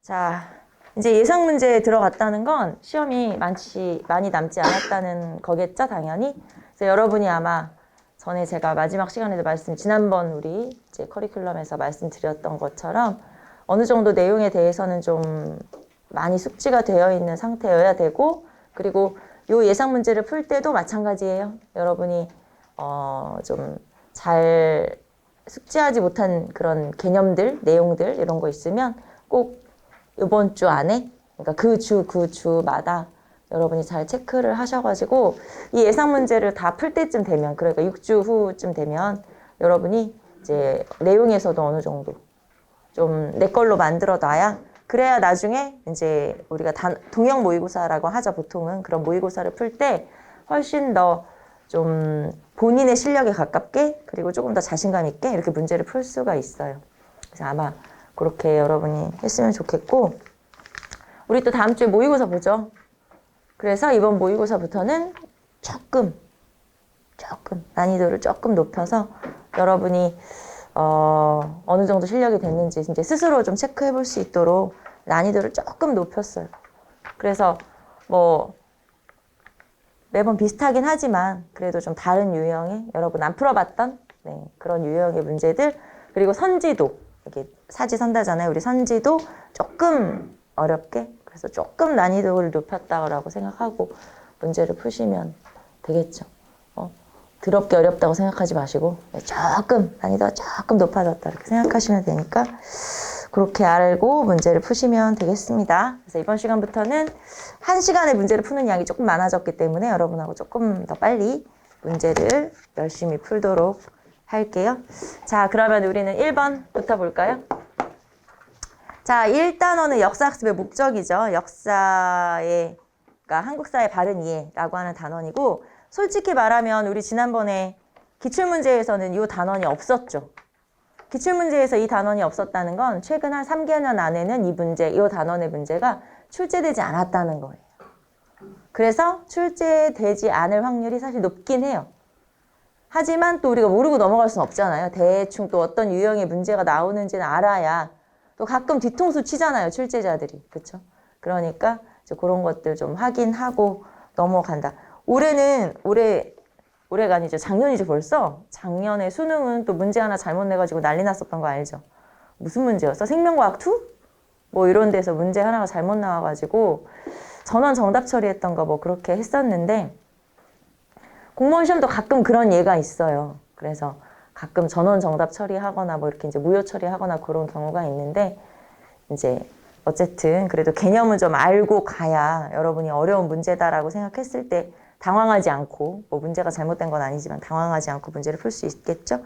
자, 이제 예상 문제에 들어갔다는 건 시험이 많이 남지 않았다는 거겠죠, 당연히. 그래서 여러분이 아마 전에 제가 마지막 시간에도 지난번 우리 이제 커리큘럼에서 말씀드렸던 것처럼 어느 정도 내용에 대해서는 좀 많이 숙지가 되어 있는 상태여야 되고, 그리고 요 예상 문제를 풀 때도 마찬가지예요. 여러분이 좀 잘 숙지하지 못한 그런 개념들, 내용들 이런 거 있으면 꼭 이번 주 안에, 그러니까 그 주마다 여러분이 잘 체크를 하셔가지고 이 예상 문제를 다 풀 때쯤 되면, 그러니까 6주 후쯤 되면 여러분이 이제 내용에서도 어느 정도 좀 내 걸로 만들어 놔야, 그래야 나중에 이제 우리가 동형 모의고사라고 하죠. 보통은 그런 모의고사를 풀 때 훨씬 더 좀 본인의 실력에 가깝게, 그리고 조금 더 자신감 있게 이렇게 문제를 풀 수가 있어요. 그래서 아마 그렇게 여러분이 했으면 좋겠고, 우리 또 다음 주에 모의고사 보죠. 그래서 이번 모의고사부터는 조금 난이도를 조금 높여서 여러분이 어느 정도 실력이 됐는지 이제 스스로 좀 체크해 볼 수 있도록 난이도를 조금 높였어요. 그래서 뭐 매번 비슷하긴 하지만 그래도 좀 다른 유형의, 여러분 안 풀어봤던 그런 유형의 문제들, 그리고 선지도, 이렇게 사지선다잖아요. 우리 선지도 조금 어렵게, 그래서 조금 난이도를 높였다고 생각하고 문제를 푸시면 되겠죠. 더럽게 어렵다고 생각하지 마시고 조금 난이도가 조금 높아졌다 이렇게 생각하시면 되니까 그렇게 알고 문제를 푸시면 되겠습니다. 그래서 이번 시간부터는 1시간에 문제를 푸는 양이 조금 많아졌기 때문에 여러분하고 조금 더 빨리 문제를 열심히 풀도록 할게요. 자, 그러면 우리는 1번부터 볼까요? 자, 1단원은 역사학습의 목적이죠. 역사의, 그러니까 한국사의 바른 이해라고 하는 단원이고, 솔직히 말하면 우리 지난번에 기출문제에서는 이 단원이 없었죠. 기출문제에서 이 단원이 없었다는 건 최근 한 3개년 안에는 이 단원의 문제가 출제되지 않았다는 거예요. 그래서 출제되지 않을 확률이 사실 높긴 해요. 하지만 또 우리가 모르고 넘어갈 수는 없잖아요. 대충 또 어떤 유형의 문제가 나오는지는 알아야, 또 가끔 뒤통수 치잖아요, 출제자들이. 그렇죠? 그러니까 이제 그런 것들 좀 확인하고 넘어간다. 올해가 아니죠. 작년이죠, 벌써. 작년에 수능은 또 문제 하나 잘못 내가지고 난리 났었던 거 알죠? 무슨 문제였어? 생명과학 2? 뭐 이런 데서 문제 하나가 잘못 나와가지고 전원 정답 처리했던 거 뭐 그렇게 했었는데, 공무원 시험도 가끔 그런 예가 있어요. 그래서 가끔 전원 정답 처리하거나 뭐 이렇게 이제 무효 처리하거나 그런 경우가 있는데, 이제 어쨌든 그래도 개념은 좀 알고 가야 여러분이 어려운 문제다라고 생각했을 때 당황하지 않고, 뭐 문제가 잘못된 건 아니지만 당황하지 않고 문제를 풀 수 있겠죠.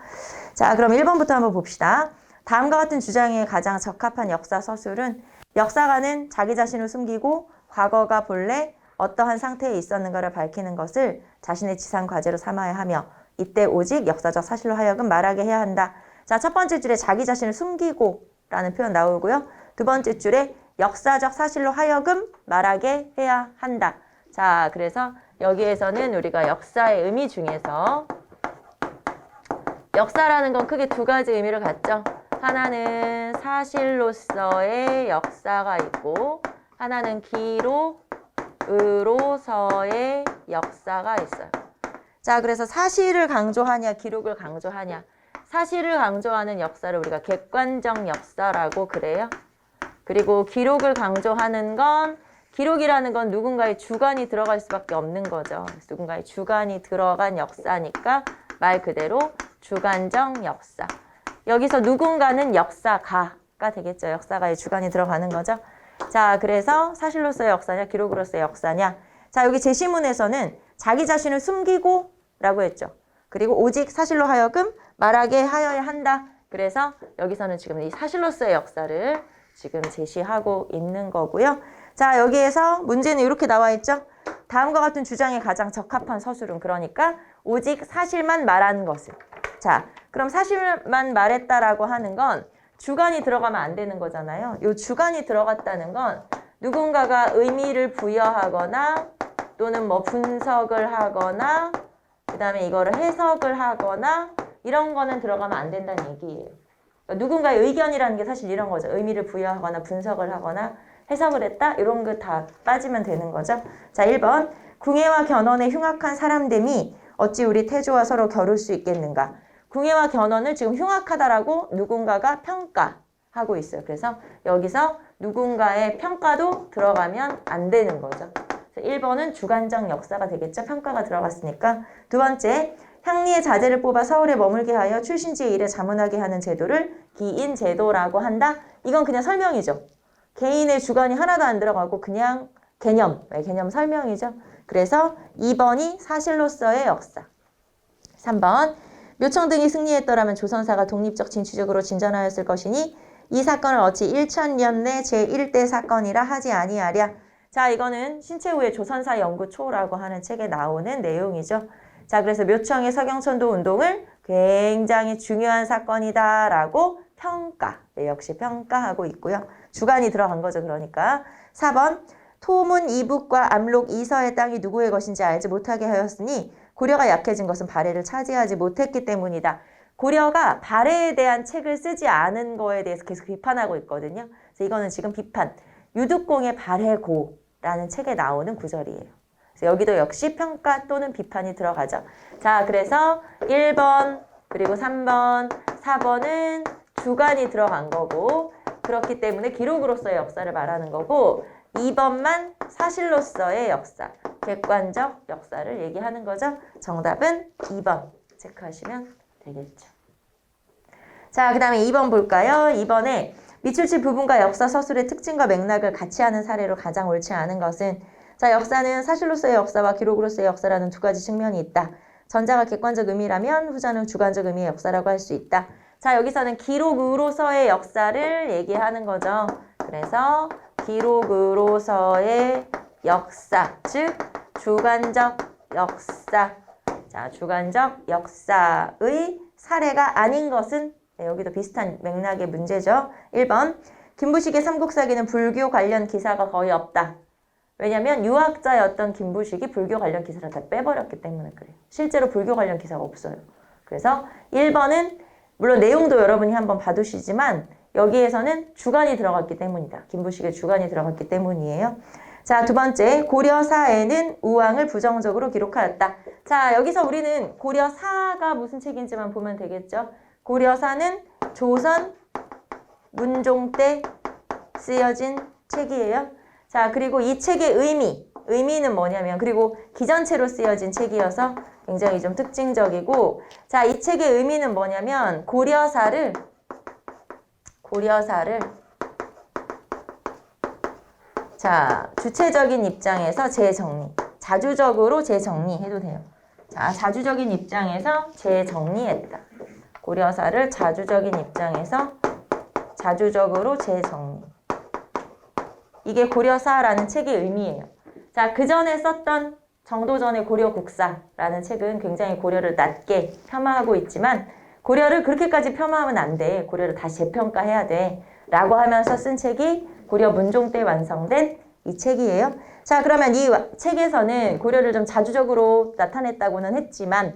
자, 그럼 1번부터 한번 봅시다. 다음과 같은 주장에 가장 적합한 역사 서술은 역사가는 자기 자신을 숨기고 과거가 본래 어떠한 상태에 있었는가를 밝히는 것을 자신의 지상 과제로 삼아야 하며, 이때 오직 역사적 사실로 하여금 말하게 해야 한다. 자, 첫 번째 줄에 자기 자신을 숨기고 라는 표현 나오고요. 두 번째 줄에 역사적 사실로 하여금 말하게 해야 한다. 자, 그래서 여기에서는 우리가 역사의 의미 중에서, 역사라는 건 크게 두 가지 의미를 갖죠. 하나는 사실로서의 역사가 있고, 하나는 기록으로서의 역사가 있어요. 자, 그래서 사실을 강조하냐, 기록을 강조하냐. 사실을 강조하는 역사를 우리가 객관적 역사라고 그래요. 그리고 기록을 강조하는 건, 기록이라는 건 누군가의 주관이 들어갈 수밖에 없는 거죠. 누군가의 주관이 들어간 역사니까 말 그대로 주관적 역사. 여기서 누군가는 역사가가 되겠죠. 역사가의 주관이 들어가는 거죠. 자, 그래서 사실로서의 역사냐, 기록으로서의 역사냐. 자, 여기 제시문에서는 자기 자신을 숨기고 라고 했죠. 그리고 오직 사실로 하여금 말하게 하여야 한다. 그래서 여기서는 지금 이 사실로서의 역사를 지금 제시하고 있는 거고요. 자, 여기에서 문제는 이렇게 나와 있죠. 다음과 같은 주장에 가장 적합한 서술은, 그러니까 오직 사실만 말하는 것을. 자, 그럼 사실만 말했다라고 하는 건 주관이 들어가면 안 되는 거잖아요. 이 주관이 들어갔다는 건 누군가가 의미를 부여하거나 또는 뭐 분석을 하거나 그 다음에 이거를 해석을 하거나 이런 거는 들어가면 안 된다는 얘기예요. 그러니까 누군가의 의견이라는 게 사실 이런 거죠. 의미를 부여하거나 분석을 하거나 해석을 했다? 이런 거 다 빠지면 되는 거죠. 자, 1번. 궁예와 견원의 흉악한 사람됨이 어찌 우리 태조와 서로 겨룰 수 있겠는가? 궁예와 견원을 지금 흉악하다라고 누군가가 평가하고 있어요. 그래서 여기서 누군가의 평가도 들어가면 안 되는 거죠. 1번은 주관적 역사가 되겠죠. 평가가 들어갔으니까. 두 번째, 향리의 자제를 뽑아 서울에 머물게 하여 출신지의 일에 자문하게 하는 제도를 기인제도라고 한다. 이건 그냥 설명이죠. 개인의 주관이 하나도 안 들어가고 그냥 개념 설명이죠. 그래서 2번이 사실로서의 역사. 3번, 묘청 등이 승리했더라면 조선사가 독립적 진취적으로 진전하였을 것이니 이 사건을 어찌 1000년 내 제1대 사건이라 하지 아니하랴. 자, 이거는 신채후의 조선사 연구초라고 하는 책에 나오는 내용이죠. 자, 그래서 묘청의 서경천도 운동을 굉장히 중요한 사건이다라고 평가, 역시 평가하고 있고요. 주관이 들어간 거죠. 그러니까 4번, 토문 이북과 암록 이서의 땅이 누구의 것인지 알지 못하게 하였으니 고려가 약해진 것은 발해를 차지하지 못했기 때문이다. 고려가 발해에 대한 책을 쓰지 않은 거에 대해서 계속 비판하고 있거든요. 그래서 이거는 지금 비판, 유득공의 발해고라는 책에 나오는 구절이에요. 그래서 여기도 역시 평가 또는 비판이 들어가죠. 자, 그래서 1번 그리고 3번, 4번은 주관이 들어간 거고 그렇기 때문에 기록으로서의 역사를 말하는 거고 2번만 사실로서의 역사, 객관적 역사를 얘기하는 거죠. 정답은 2번 체크하시면 되겠죠. 자, 그 다음에 2번 볼까요? 2번에 미출치 부분과 역사 서술의 특징과 맥락을 같이 하는 사례로 가장 옳지 않은 것은 자, 역사는 사실로서의 역사와 기록으로서의 역사라는 두 가지 측면이 있다. 전자가 객관적 의미라면 후자는 주관적 의미의 역사라고 할 수 있다. 자, 여기서는 기록으로서의 역사를 얘기하는 거죠. 그래서 기록으로서의 역사, 즉 주관적 역사. 자, 주관적 역사의 사례가 아닌 것은 네, 여기도 비슷한 맥락의 문제죠. 1번, 김부식의 삼국사기는 불교 관련 기사가 거의 없다. 왜냐면 유학자였던 김부식이 불교 관련 기사를 다 빼버렸기 때문에 그래요. 실제로 불교 관련 기사가 없어요. 그래서 1번은 물론 내용도 여러분이 한번 봐두시지만 여기에서는 주관이 들어갔기 때문이다. 김부식의 주관이 들어갔기 때문이에요. 자, 두 번째, 고려사에는 우왕을 부정적으로 기록하였다. 자, 여기서 우리는 고려사가 무슨 책인지만 보면 되겠죠. 고려사는 조선 문종 때 쓰여진 책이에요. 자, 그리고 이 책의 의미는 뭐냐면 그리고 기전체로 쓰여진 책이어서 굉장히 좀 특징적이고 자, 이 책의 의미는 뭐냐면 고려사를 자, 주체적인 입장에서 재정리, 자주적으로 재정리해도 돼요. 자, 자주적인 입장에서 재정리했다. 고려사를 자주적인 입장에서 자주적으로 재정리. 이게 고려사라는 책의 의미예요. 자, 그 전에 썼던 정도전의 고려국사라는 책은 굉장히 고려를 낮게 폄하하고 있지만 고려를 그렇게까지 폄하하면 안 돼. 고려를 다시 재평가해야 돼. 라고 하면서 쓴 책이 고려 문종 때 완성된 이 책이에요. 자, 그러면 이 책에서는 고려를 좀 자주적으로 나타냈다고는 했지만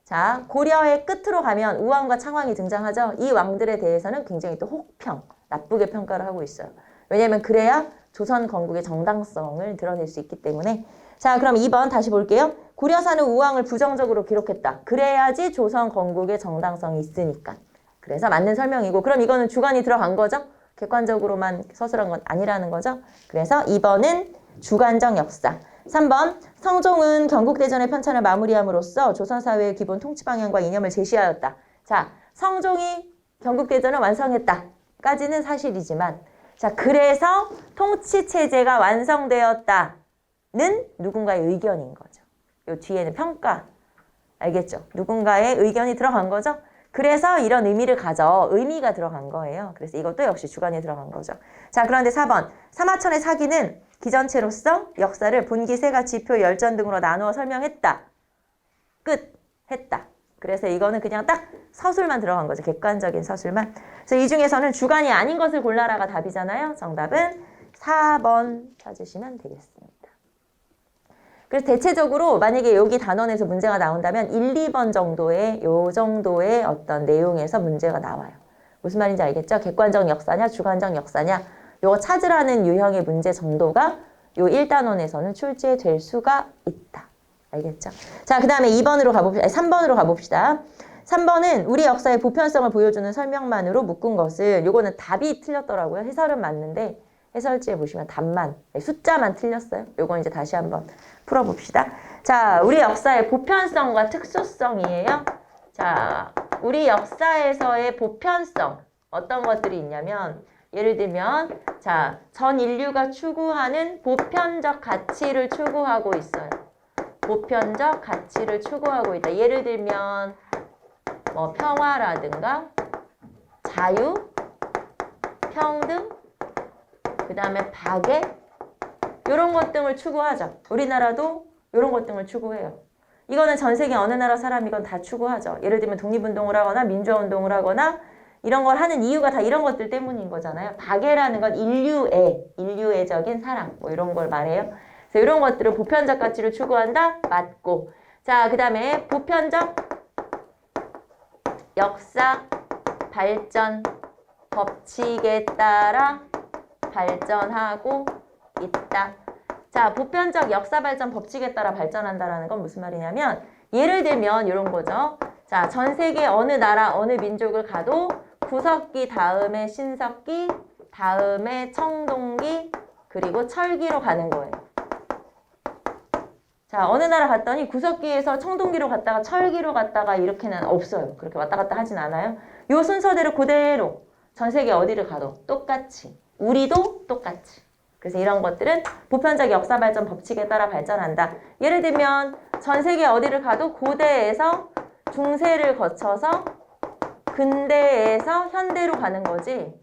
자, 고려의 끝으로 가면 우왕과 창왕이 등장하죠. 이 왕들에 대해서는 굉장히 또 혹평, 나쁘게 평가를 하고 있어요. 왜냐면 그래야 조선 건국의 정당성을 드러낼 수 있기 때문에 자, 그럼 2번 다시 볼게요. 고려사는 우왕을 부정적으로 기록했다. 그래야지 조선 건국의 정당성이 있으니까. 그래서 맞는 설명이고 그럼 이거는 주관이 들어간 거죠? 객관적으로만 서술한 건 아니라는 거죠? 그래서 2번은 주관적 역사. 3번 성종은 경국대전의 편찬을 마무리함으로써 조선사회의 기본 통치 방향과 이념을 제시하였다. 자, 성종이 경국대전을 완성했다. 까지는 사실이지만 자, 그래서 통치체제가 완성되었다는 누군가의 의견인 거죠. 요 뒤에는 평가. 알겠죠? 누군가의 의견이 들어간 거죠? 그래서 이런 의미를 가져. 의미가 들어간 거예요. 그래서 이것도 역시 주관이 들어간 거죠. 자, 그런데 4번. 사마천의 사기는 기전체로서 역사를 분기, 세가, 지표, 열전 등으로 나누어 설명했다. 끝. 했다. 그래서 이거는 그냥 딱 서술만 들어간 거죠. 객관적인 서술만. 그래서 이 중에서는 주관이 아닌 것을 골라라가 답이잖아요. 정답은 4번 찾으시면 되겠습니다. 그래서 대체적으로 만약에 여기 단원에서 문제가 나온다면 1, 2번 정도의 요 정도의 어떤 내용에서 문제가 나와요. 무슨 말인지 알겠죠? 객관적 역사냐, 주관적 역사냐. 요거 찾으라는 유형의 문제 정도가 요 1단원에서는 출제될 수가 있다. 알겠죠? 자, 그 다음에 2번으로 가봅시다. 3번으로 가봅시다. 3번은 우리 역사의 보편성을 보여주는 설명만으로 묶은 것을, 요거는 답이 틀렸더라고요. 해설은 맞는데 해설지에 보시면 답만, 숫자만 틀렸어요. 요건 이제 다시 한번 풀어봅시다. 자, 우리 역사의 보편성과 특수성이에요. 자, 우리 역사에서의 보편성, 어떤 것들이 있냐면, 예를 들면, 자, 전 인류가 추구하는 보편적 가치를 추구하고 있어요. 보편적 가치를 추구하고 있다. 예를 들면, 뭐, 평화라든가, 자유, 평등, 그 다음에 박애, 이런 것 등을 추구하죠. 우리나라도 이런 것 등을 추구해요. 이거는 전 세계 어느 나라 사람이건 다 추구하죠. 예를 들면 독립운동을 하거나 민주화운동을 하거나 이런 걸 하는 이유가 다 이런 것들 때문인 거잖아요. 박애라는 건 인류애적인 사랑, 뭐 이런 걸 말해요. 그래서 이런 것들을 보편적 가치를 추구한다? 맞고. 자, 그 다음에 보편적 역사 발전 법칙에 따라 발전하고 있다. 자, 보편적 역사 발전 법칙에 따라 발전한다라는 건 무슨 말이냐면, 예를 들면 이런 거죠. 자, 전 세계 어느 나라, 어느 민족을 가도 구석기 다음에 신석기, 다음에 청동기, 그리고 철기로 가는 거예요. 자, 어느 나라 갔더니 구석기에서 청동기로 갔다가 철기로 갔다가 이렇게는 없어요. 그렇게 왔다 갔다 하진 않아요. 요 순서대로 그대로 전 세계 어디를 가도 똑같이, 우리도 똑같이. 그래서 이런 것들은 보편적 역사 발전 법칙에 따라 발전한다. 예를 들면 전 세계 어디를 가도 고대에서 중세를 거쳐서 근대에서 현대로 가는 거지,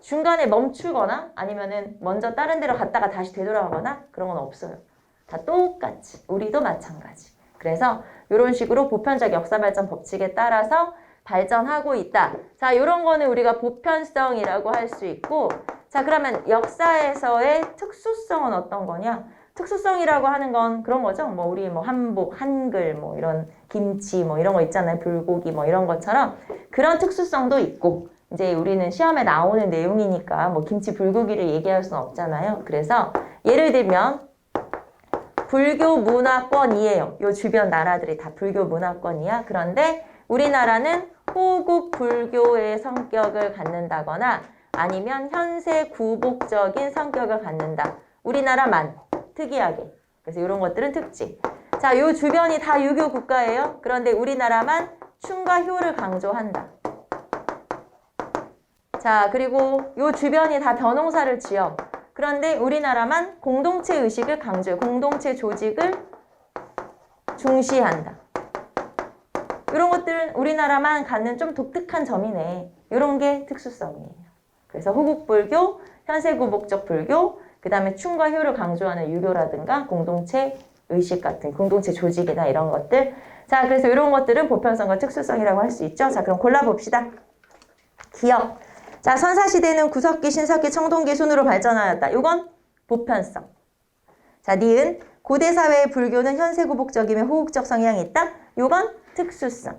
중간에 멈추거나 아니면은 먼저 다른 데로 갔다가 다시 되돌아가거나 그런 건 없어요. 다 똑같이. 우리도 마찬가지. 그래서 이런 식으로 보편적 역사 발전 법칙에 따라서 발전하고 있다. 자, 이런 거는 우리가 보편성이라고 할 수 있고, 자, 그러면 역사에서의 특수성은 어떤 거냐? 특수성이라고 하는 건 그런 거죠. 뭐 우리 뭐 한복, 한글, 뭐 이런 김치, 뭐 이런 거 있잖아요. 불고기, 뭐 이런 것처럼 그런 특수성도 있고, 이제 우리는 시험에 나오는 내용이니까 뭐 김치, 불고기를 얘기할 수는 없잖아요. 그래서 예를 들면 불교 문화권이에요. 요 주변 나라들이 다 불교 문화권이야. 그런데 우리나라는 호국 불교의 성격을 갖는다거나 아니면 현세 구복적인 성격을 갖는다. 우리나라만 특이하게. 그래서 이런 것들은 특징. 자, 요 주변이 다 유교 국가예요. 그런데 우리나라만 춤과 효를 강조한다. 자, 그리고 요 주변이 다 벼농사를 지어. 그런데 우리나라만 공동체 의식을 강조해. 공동체 조직을 중시한다. 이런 것들은 우리나라만 갖는 좀 독특한 점이네. 이런 게 특수성이에요. 그래서 호국불교, 현세구복적 불교, 그 다음에 춤과 효를 강조하는 유교라든가 공동체 의식 같은 공동체 조직이나 이런 것들. 자, 그래서 이런 것들은 보편성과 특수성이라고 할 수 있죠. 자, 그럼 골라봅시다. 기억. 자, 선사시대는 구석기, 신석기, 청동기 순으로 발전하였다. 이건 보편성. 자, 니은. 고대사회의 불교는 현세구복적이며 호국적 성향이 있다. 이건 특수성.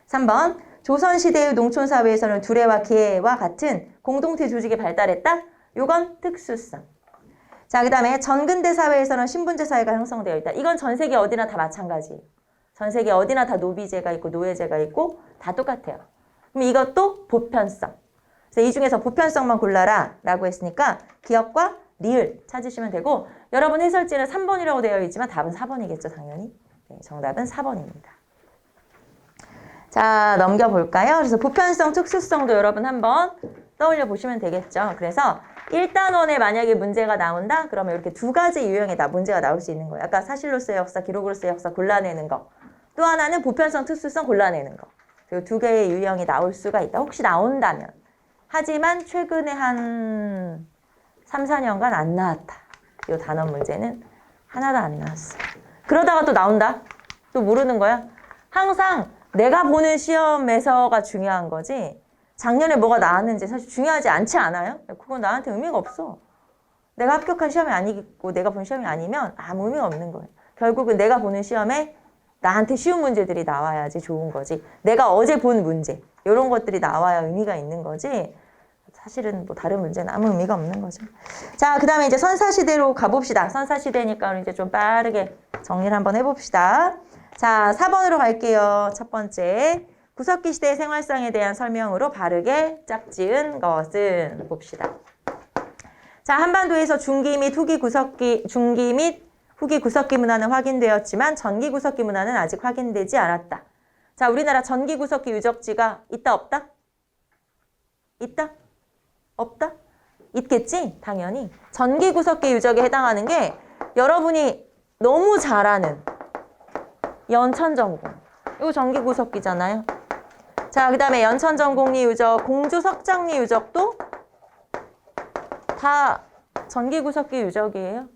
3번. 조선시대의 농촌사회에서는 두레와 기회와 같은 공동체 조직이 발달했다. 이건 특수성. 자, 그 다음에 전근대 사회에서는 신분제 사회가 형성되어 있다. 이건 전 세계 어디나 다 마찬가지예요. 전 세계 어디나 다 노비제가 있고 노예제가 있고 다 똑같아요. 그럼 이것도 보편성. 그래서 이 중에서 보편성만 골라라 라고 했으니까 기억과 리을 찾으시면 되고, 여러분 해설지는 3번이라고 되어 있지만 답은 4번이겠죠, 당연히. 네, 정답은 4번입니다. 자, 넘겨볼까요? 그래서 보편성, 특수성도 여러분 한번 떠올려 보시면 되겠죠. 그래서 1단원에 만약에 문제가 나온다? 그러면 이렇게 두 가지 유형의 문제가 나올 수 있는 거예요. 아까 사실로서의 역사, 기록으로서의 역사 골라내는 거. 또 하나는 보편성, 특수성 골라내는 거. 그리고 두 개의 유형이 나올 수가 있다. 혹시 나온다면. 하지만 최근에 한 3, 4년간 안 나왔다. 이 단원 문제는 하나도 안 나왔어. 그러다가 또 나온다? 또 모르는 거야? 항상 내가 보는 시험에서가 중요한 거지, 작년에 뭐가 나왔는지 사실 중요하지 않지 않아요? 그건 나한테 의미가 없어. 내가 합격한 시험이 아니고 내가 본 시험이 아니면 아무 의미가 없는 거예요. 결국은 내가 보는 시험에 나한테 쉬운 문제들이 나와야지 좋은 거지. 내가 어제 본 문제, 이런 것들이 나와야 의미가 있는 거지. 사실은 뭐 다른 문제는 아무 의미가 없는 거죠. 자, 그 다음에 이제 선사시대로 가봅시다. 선사시대니까 이제 좀 빠르게 정리를 한번 해봅시다. 자, 4번으로 갈게요. 첫 번째. 구석기 시대의 생활상에 대한 설명으로 바르게 짝지은 것은 봅시다. 자, 한반도에서 중기 및 후기 구석기 문화는 확인되었지만 전기 구석기 문화는 아직 확인되지 않았다. 자, 우리나라 전기 구석기 유적지가 있다, 없다? 있다? 없다? 있겠지? 당연히. 전기 구석기 유적에 해당하는 게 여러분이 너무 잘 아는 연천전공. 이거 전기 구석기잖아요. 자, 그 다음에 연천전공리 유적, 공주석장리 유적도 다 전기 구석기 유적이에요.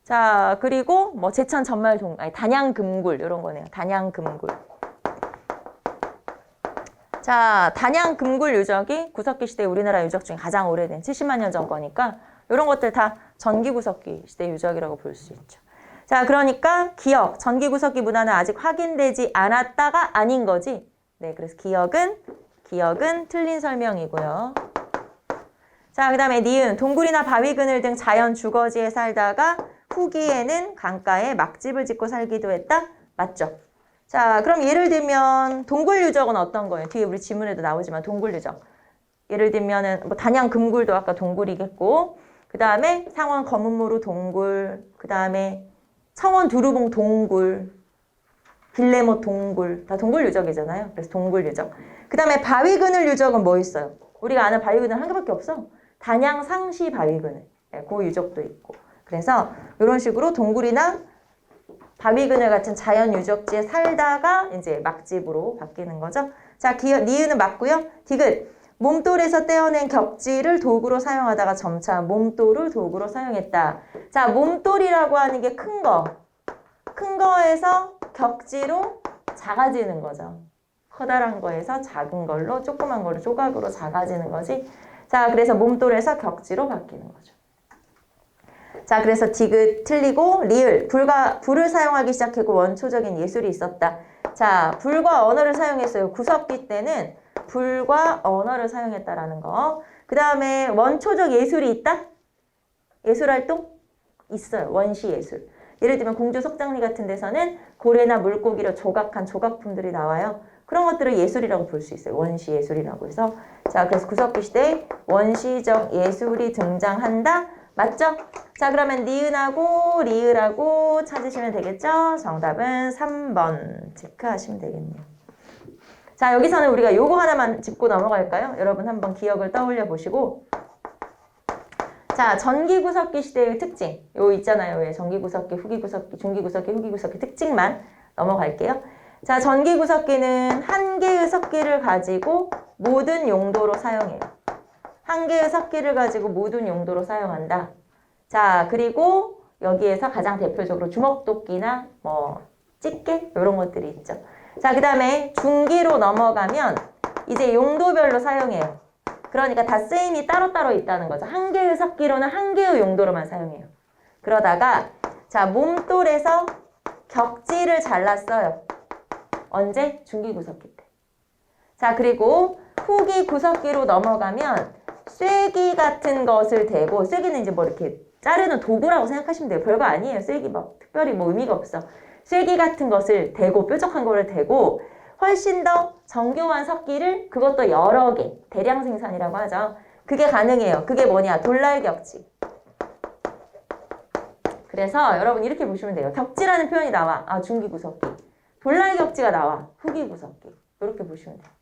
자, 그리고 뭐 제천 전말동, 아니 단양금굴 이런 거네요. 단양금굴. 자, 단양금굴 유적이 구석기 시대 우리나라 유적 중에 가장 오래된 70만 년 전 거니까 이런 것들 다 전기 구석기 시대 유적이라고 볼 수 있죠. 자, 그러니까 기억, 전기 구석기 문화는 아직 확인되지 않았다가 아닌 거지. 네, 그래서 기억은 틀린 설명이고요. 자, 그 다음에 니은, 동굴이나 바위그늘 등 자연 주거지에 살다가 후기에는 강가에 막집을 짓고 살기도 했다? 맞죠? 자, 그럼 예를 들면 동굴 유적은 어떤 거예요? 뒤에 우리 지문에도 나오지만 동굴 유적. 예를 들면은 뭐 단양금굴도 아까 동굴이겠고, 그 다음에 상원 검은무루 동굴, 그 다음에 청원 두루봉 동굴, 빌레모 동굴, 다 동굴 유적이잖아요. 그래서 동굴 유적. 그 다음에 바위그늘 유적은 뭐 있어요? 우리가 아는 바위그늘 한 개밖에 없어. 단양 상시 바위그늘. 네, 그 유적도 있고. 그래서 이런 식으로 동굴이나 바위그늘 같은 자연 유적지에 살다가 이제 막집으로 바뀌는 거죠. 자, 니은은 맞고요. 디귿. 몸돌에서 떼어낸 격지를 도구로 사용하다가 점차 몸돌을 도구로 사용했다. 자, 몸돌이라고 하는 게 큰 거. 큰 거에서 격지로 작아지는 거죠. 커다란 거에서 작은 걸로, 조그만 걸로 조각으로 작아지는 거지. 자, 그래서 몸돌에서 격지로 바뀌는 거죠. 자, 그래서 디귿 틀리고 리을, 불을 사용하기 시작했고 원초적인 예술이 있었다. 자, 불과 언어를 사용했어요. 구석기 때는 불과 언어를 사용했다라는 거. 그 다음에 원초적 예술이 있다? 예술활동? 있어요. 원시예술. 예를 들면 공주석장리 같은 데서는 고래나 물고기로 조각한 조각품들이 나와요. 그런 것들을 예술이라고 볼 수 있어요. 원시예술이라고 해서. 자, 그래서 구석기 시대에 원시적 예술이 등장한다. 맞죠? 자, 그러면 니은하고 리을하고 찾으시면 되겠죠? 정답은 3번 체크하시면 되겠네요. 자, 여기서는 우리가 요거 하나만 짚고 넘어갈까요? 여러분 한번 기억을 떠올려 보시고. 자, 전기구석기 시대의 특징. 요 있잖아요. 왜 전기구석기, 후기구석기, 중기구석기, 후기구석기 특징만 넘어갈게요. 자, 전기구석기는 한 개의 석기를 가지고 모든 용도로 사용해요. 한 개의 석기를 가지고 모든 용도로 사용한다. 자, 그리고 여기에서 가장 대표적으로 주먹도끼나 뭐 집게 이런 것들이 있죠. 자, 그 다음에 중기로 넘어가면 이제 용도별로 사용해요. 그러니까 다 쓰임이 따로따로 있다는 거죠. 한 개의 석기로는 한 개의 용도로만 사용해요. 그러다가 자, 몸돌에서 격지를 잘랐어요. 언제? 중기구석기 때. 자, 그리고 후기구석기로 넘어가면 쐐기 같은 것을 대고, 쐐기는 이제 뭐 이렇게 자르는 도구라고 생각하시면 돼요. 별거 아니에요. 쐐기 막 특별히 뭐 의미가 없어. 쐐기 같은 것을 대고, 뾰족한 거를 대고 훨씬 더 정교한 석기를 그것도 여러 개, 대량 생산이라고 하죠. 그게 가능해요. 그게 뭐냐? 돌날격지. 그래서 여러분 이렇게 보시면 돼요. 격지라는 표현이 나와. 아, 중기구석기. 돌날격지가 나와. 후기구석기. 이렇게 보시면 돼요.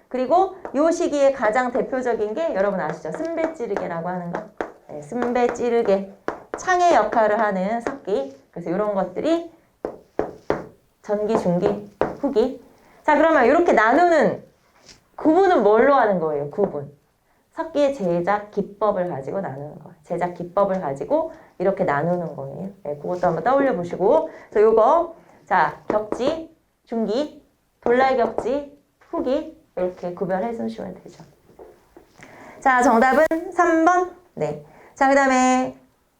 그리고 이 시기에 가장 대표적인 게 여러분 아시죠? 쓴배찌르개라고 하는 거. 네, 쓴배찌르개. 창의 역할을 하는 석기. 그래서 이런 것들이 전기, 중기, 후기. 자, 그러면 이렇게 나누는 구분은 뭘로 하는 거예요? 구분. 석기의 제작 기법을 가지고 나누는 거예요. 제작 기법을 가지고 이렇게 나누는 거예요. 네, 그것도 한번 떠올려 보시고. 그래서 요거, 자, 격지, 중기, 돌날격지, 후기 이렇게 구별해 주시면 되죠. 자, 정답은 3번. 네. 자, 그 다음에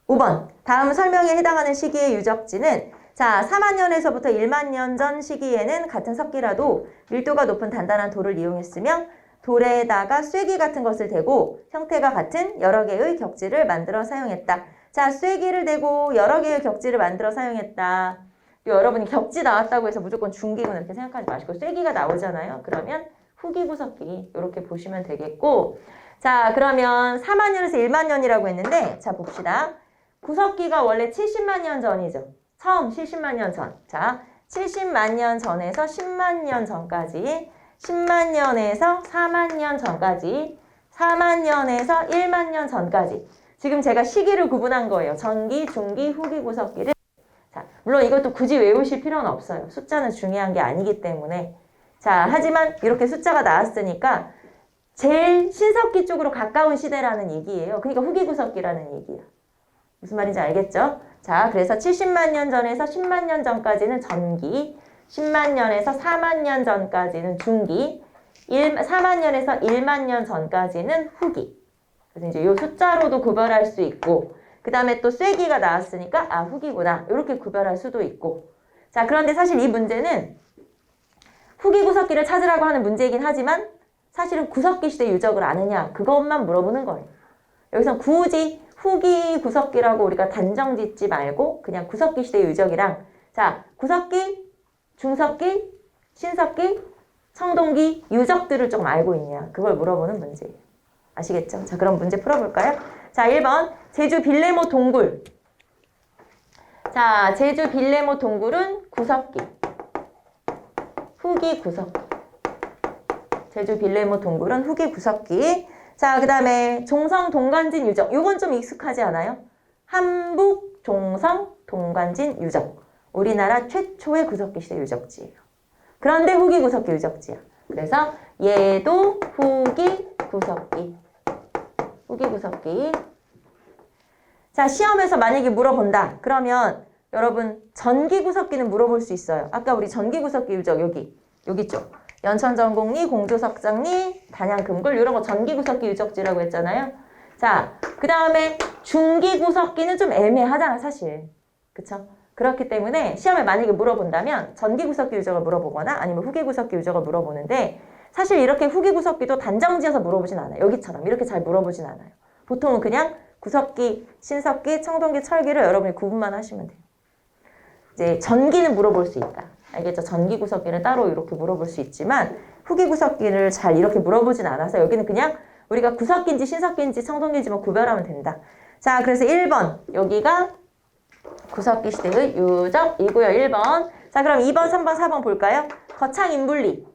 5번. 다음 설명에 해당하는 시기의 유적지는 자, 4만 년에서부터 1만 년 전 시기에는 같은 석기라도 밀도가 높은 단단한 돌을 이용했으며 돌에다가 쐐기 같은 것을 대고 형태가 같은 여러 개의 격지를 만들어 사용했다. 자, 쐐기를 대고 여러 개의 격지를 만들어 사용했다. 여러분이 격지 나왔다고 해서 무조건 중기군 이렇게 생각하지 마시고 쐐기가 나오잖아요. 그러면 후기구석기 이렇게 보시면 되겠고, 자, 그러면 4만 년에서 1만 년이라고 했는데, 자, 봅시다. 구석기가 원래 70만 년 전이죠. 처음 70만 년 전. 자, 70만 년 전에서 10만 년 전까지, 10만 년에서 4만 년 전까지, 4만 년에서 1만 년 전까지. 지금 제가 시기를 구분한 거예요. 전기, 중기, 후기 구석기를. 자, 물론 이것도 굳이 외우실 필요는 없어요. 숫자는 중요한 게 아니기 때문에. 자, 하지만 이렇게 숫자가 나왔으니까 제일 신석기 쪽으로 가까운 시대라는 얘기예요. 그러니까 후기구석기라는 얘기예요. 무슨 말인지 알겠죠? 자, 그래서 70만 년 전에서 10만 년 전까지는 전기, 10만 년에서 4만 년 전까지는 중기, 4만 년에서 1만 년 전까지는 후기. 그래서 이제 이 숫자로도 구별할 수 있고, 그 다음에 또 쐐기가 나왔으니까 아, 후기구나. 이렇게 구별할 수도 있고. 자, 그런데 사실 이 문제는 후기 구석기를 찾으라고 하는 문제이긴 하지만 사실은 구석기 시대 유적을 아느냐 그것만 물어보는 거예요. 여기서 굳이 후기 구석기라고 우리가 단정 짓지 말고 그냥 구석기 시대 유적이랑 자, 구석기, 중석기, 신석기, 청동기 유적들을 좀 알고 있냐 그걸 물어보는 문제예요. 아시겠죠? 자, 그럼 문제 풀어볼까요? 자, 1번 제주 빌레모 동굴. 자, 제주 빌레모 동굴은 구석기. 후기 구석기. 제주 빌레모 동굴은 후기 구석기. 자, 그 다음에 종성 동관진 유적. 요건 좀 익숙하지 않아요? 한북 종성 동관진 유적. 우리나라 최초의 구석기 시대 유적지예요. 그런데 후기 구석기 유적지야. 그래서 얘도 후기 구석기. 후기 구석기. 자, 시험에서 만약에 물어본다. 그러면 여러분 전기 구석기는 물어볼 수 있어요. 아까 우리 전기 구석기 유적 여기 있죠. 연천전곡리, 공조석장리, 단양금굴 이런 거 전기 구석기 유적지라고 했잖아요. 자, 그 다음에 중기 구석기는 좀 애매하잖아 사실. 그쵸? 그렇기 때문에 시험에 만약에 물어본다면 전기 구석기 유적을 물어보거나 아니면 후기 구석기 유적을 물어보는데 사실 이렇게 후기 구석기도 단정지어서 물어보진 않아요. 여기처럼 이렇게 잘 물어보진 않아요. 보통은 그냥 구석기, 신석기, 청동기, 철기를 여러분이 구분만 하시면 돼요. 이제 전기는 물어볼 수 있다. 알겠죠? 전기 구석기는 따로 이렇게 물어볼 수 있지만 후기 구석기를 잘 이렇게 물어보진 않아서 여기는 그냥 우리가 구석기인지 신석기인지 청동기인지만 구별하면 된다. 자, 그래서 1번 여기가 구석기 시대의 유적이고요. 1번. 자, 그럼 2번, 3번, 4번 볼까요? 거창인분리.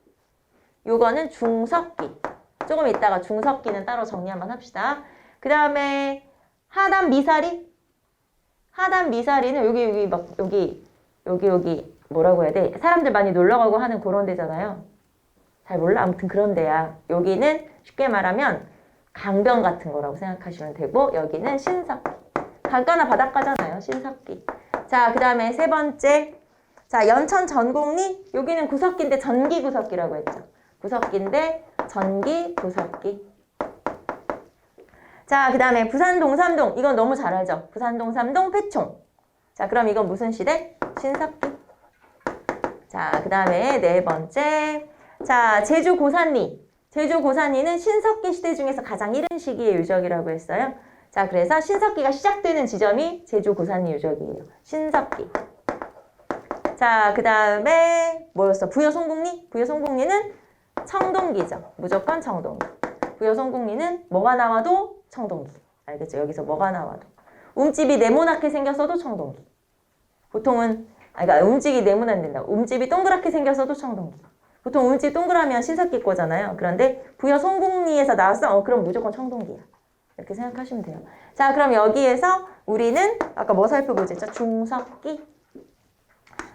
요거는 중석기. 조금 이따가 중석기는 따로 정리 한번 합시다. 그 다음에 하단 미사리. 하단 미사리는 여기 뭐라고 해야 돼? 사람들 많이 놀러 가고 하는 그런 데잖아요. 잘 몰라? 아무튼 그런 데야. 여기는 쉽게 말하면 강변 같은 거라고 생각하시면 되고 여기는 신석기. 강가나 바닷가잖아요. 신석기. 자, 그 다음에 세 번째. 자, 연천 전곡리. 여기는 구석기인데 전기 구석기라고 했죠. 구석기인데 전기 구석기. 자, 그 다음에 부산 동삼동. 이건 너무 잘 알죠? 부산 동삼동 패총. 자, 그럼 이건 무슨 시대? 신석기. 자, 그 다음에 네 번째. 자, 제주 고산리. 제주 고산리는 신석기 시대 중에서 가장 이른 시기의 유적이라고 했어요. 자, 그래서 신석기가 시작되는 지점이 제주 고산리 유적이에요. 신석기. 자, 그 다음에 뭐였어? 부여송곡리? 부여송곡리는 청동기죠. 무조건 청동기. 부여송곡리는 뭐가 나와도 청동기. 알겠죠? 여기서 뭐가 나와도. 움집이 네모나게 생겼어도 청동기. 보통은 그러니까 움집이 네모나게 안 된다. 움집이 동그랗게 생겼어도 청동기. 보통 움집이 동그라면 신석기 거잖아요. 그런데 부여송곡리에서 나왔어? 그럼 무조건 청동기야. 이렇게 생각하시면 돼요. 자, 그럼 여기에서 우리는 아까 뭐 살펴보지 했죠? 중석기.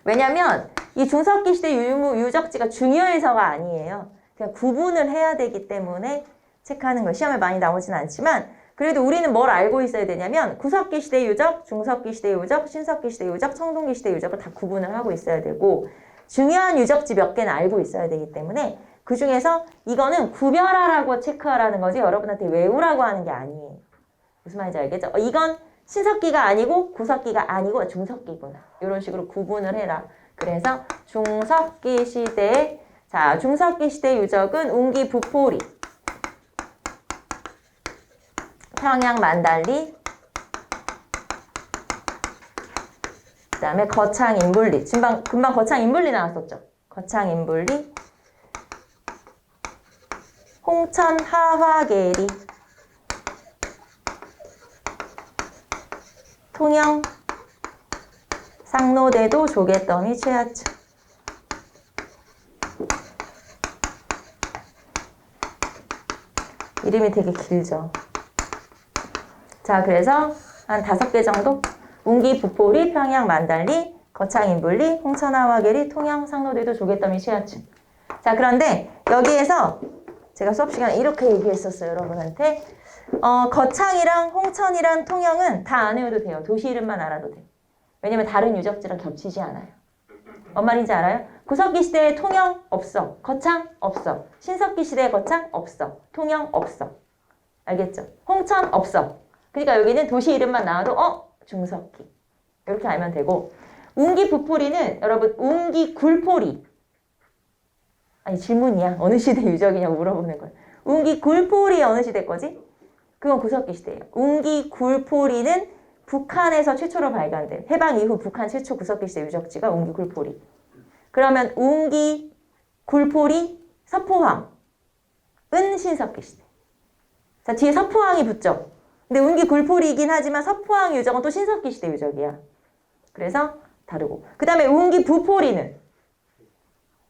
왜냐면 이 중석기 시대 유적지가 중요해서가 아니에요. 그냥 구분을 해야 되기 때문에 체크하는 거예요. 시험에 많이 나오진 않지만 그래도 우리는 뭘 알고 있어야 되냐면 구석기 시대 유적, 중석기 시대 유적, 신석기 시대 유적, 청동기 시대 유적을 다 구분을 하고 있어야 되고 중요한 유적지 몇 개는 알고 있어야 되기 때문에 그 중에서 이거는 구별하라고 체크하라는 거지 여러분한테 외우라고 하는 게 아니에요. 무슨 말인지 알겠죠? 이건 신석기가 아니고 구석기가 아니고 중석기구나. 이런 식으로 구분을 해라. 그래서 중석기 시대, 자, 중석기 시대 유적은 웅기 부포리. 평양 만달리, 그 다음에 거창 인불리. 금방 거창 인불리 나왔었죠. 거창 인불리, 홍천 하화계리, 통영 상노대도 조개더미 최하층. 이름이 되게 길죠. 자, 그래서 한 5개 정도? 운기, 부포리, 평양, 만달리, 거창, 인불리, 홍천, 하화계리, 통영, 상노대도, 조개더미, 최하층. 자, 그런데 여기에서 제가 수업 시간에 이렇게 얘기했었어요, 여러분한테. 거창이랑 홍천이랑 통영은 다 안 외워도 돼요. 도시 이름만 알아도 돼요. 왜냐면 다른 유적지랑 겹치지 않아요. 뭔 말인지 알아요? 구석기 시대에 통영 없어. 거창 없어. 신석기 시대에 거창 없어. 통영 없어. 알겠죠? 홍천 없어. 그러니까 여기는 도시 이름만 나와도 중석기. 이렇게 알면 되고, 운기 부포리는 여러분 운기 굴포리. 아니 질문이야. 어느 시대 유적이냐고 물어보는 거예요. 운기 굴포리 어느 시대 거지? 그건 구석기 시대예요. 운기 굴포리는 북한에서 최초로 발견된 해방 이후 북한 최초 구석기 시대 유적지가 운기 굴포리. 그러면 운기 굴포리 서포항은 신석기 시대. 자, 뒤에 서포항이 붙죠. 근데 운기 굴포리이긴 하지만 서포항 유적은 또 신석기 시대 유적이야. 그래서 다르고. 그 다음에 운기 부포리는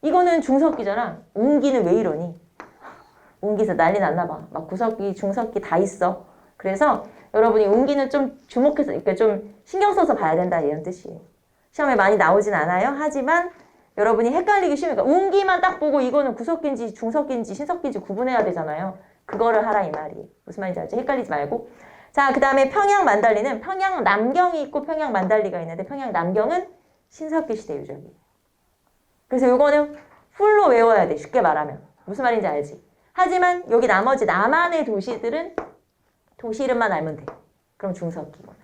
이거는 중석기잖아. 운기는 왜 이러니? 운기에서 난리 났나 봐. 막 구석기, 중석기 다 있어. 그래서 여러분이 운기는 좀 주목해서, 그러니까 좀 신경 써서 봐야 된다 이런 뜻이에요. 시험에 많이 나오진 않아요. 하지만 여러분이 헷갈리기 쉬우니까 운기만 딱 보고 이거는 구석기인지 중석기인지 신석기인지 구분해야 되잖아요. 그거를 하라 이 말이에요. 무슨 말인지 알죠? 헷갈리지 말고. 자, 그 다음에 평양 만달리는 평양 남경이 있고 평양 만달리가 있는데 평양 남경은 신석기 시대 유적이에요. 그래서 이거는 풀로 외워야 돼. 쉽게 말하면. 무슨 말인지 알지? 하지만 여기 나머지 남한의 도시들은 도시 이름만 알면 돼. 그럼 중석기구나.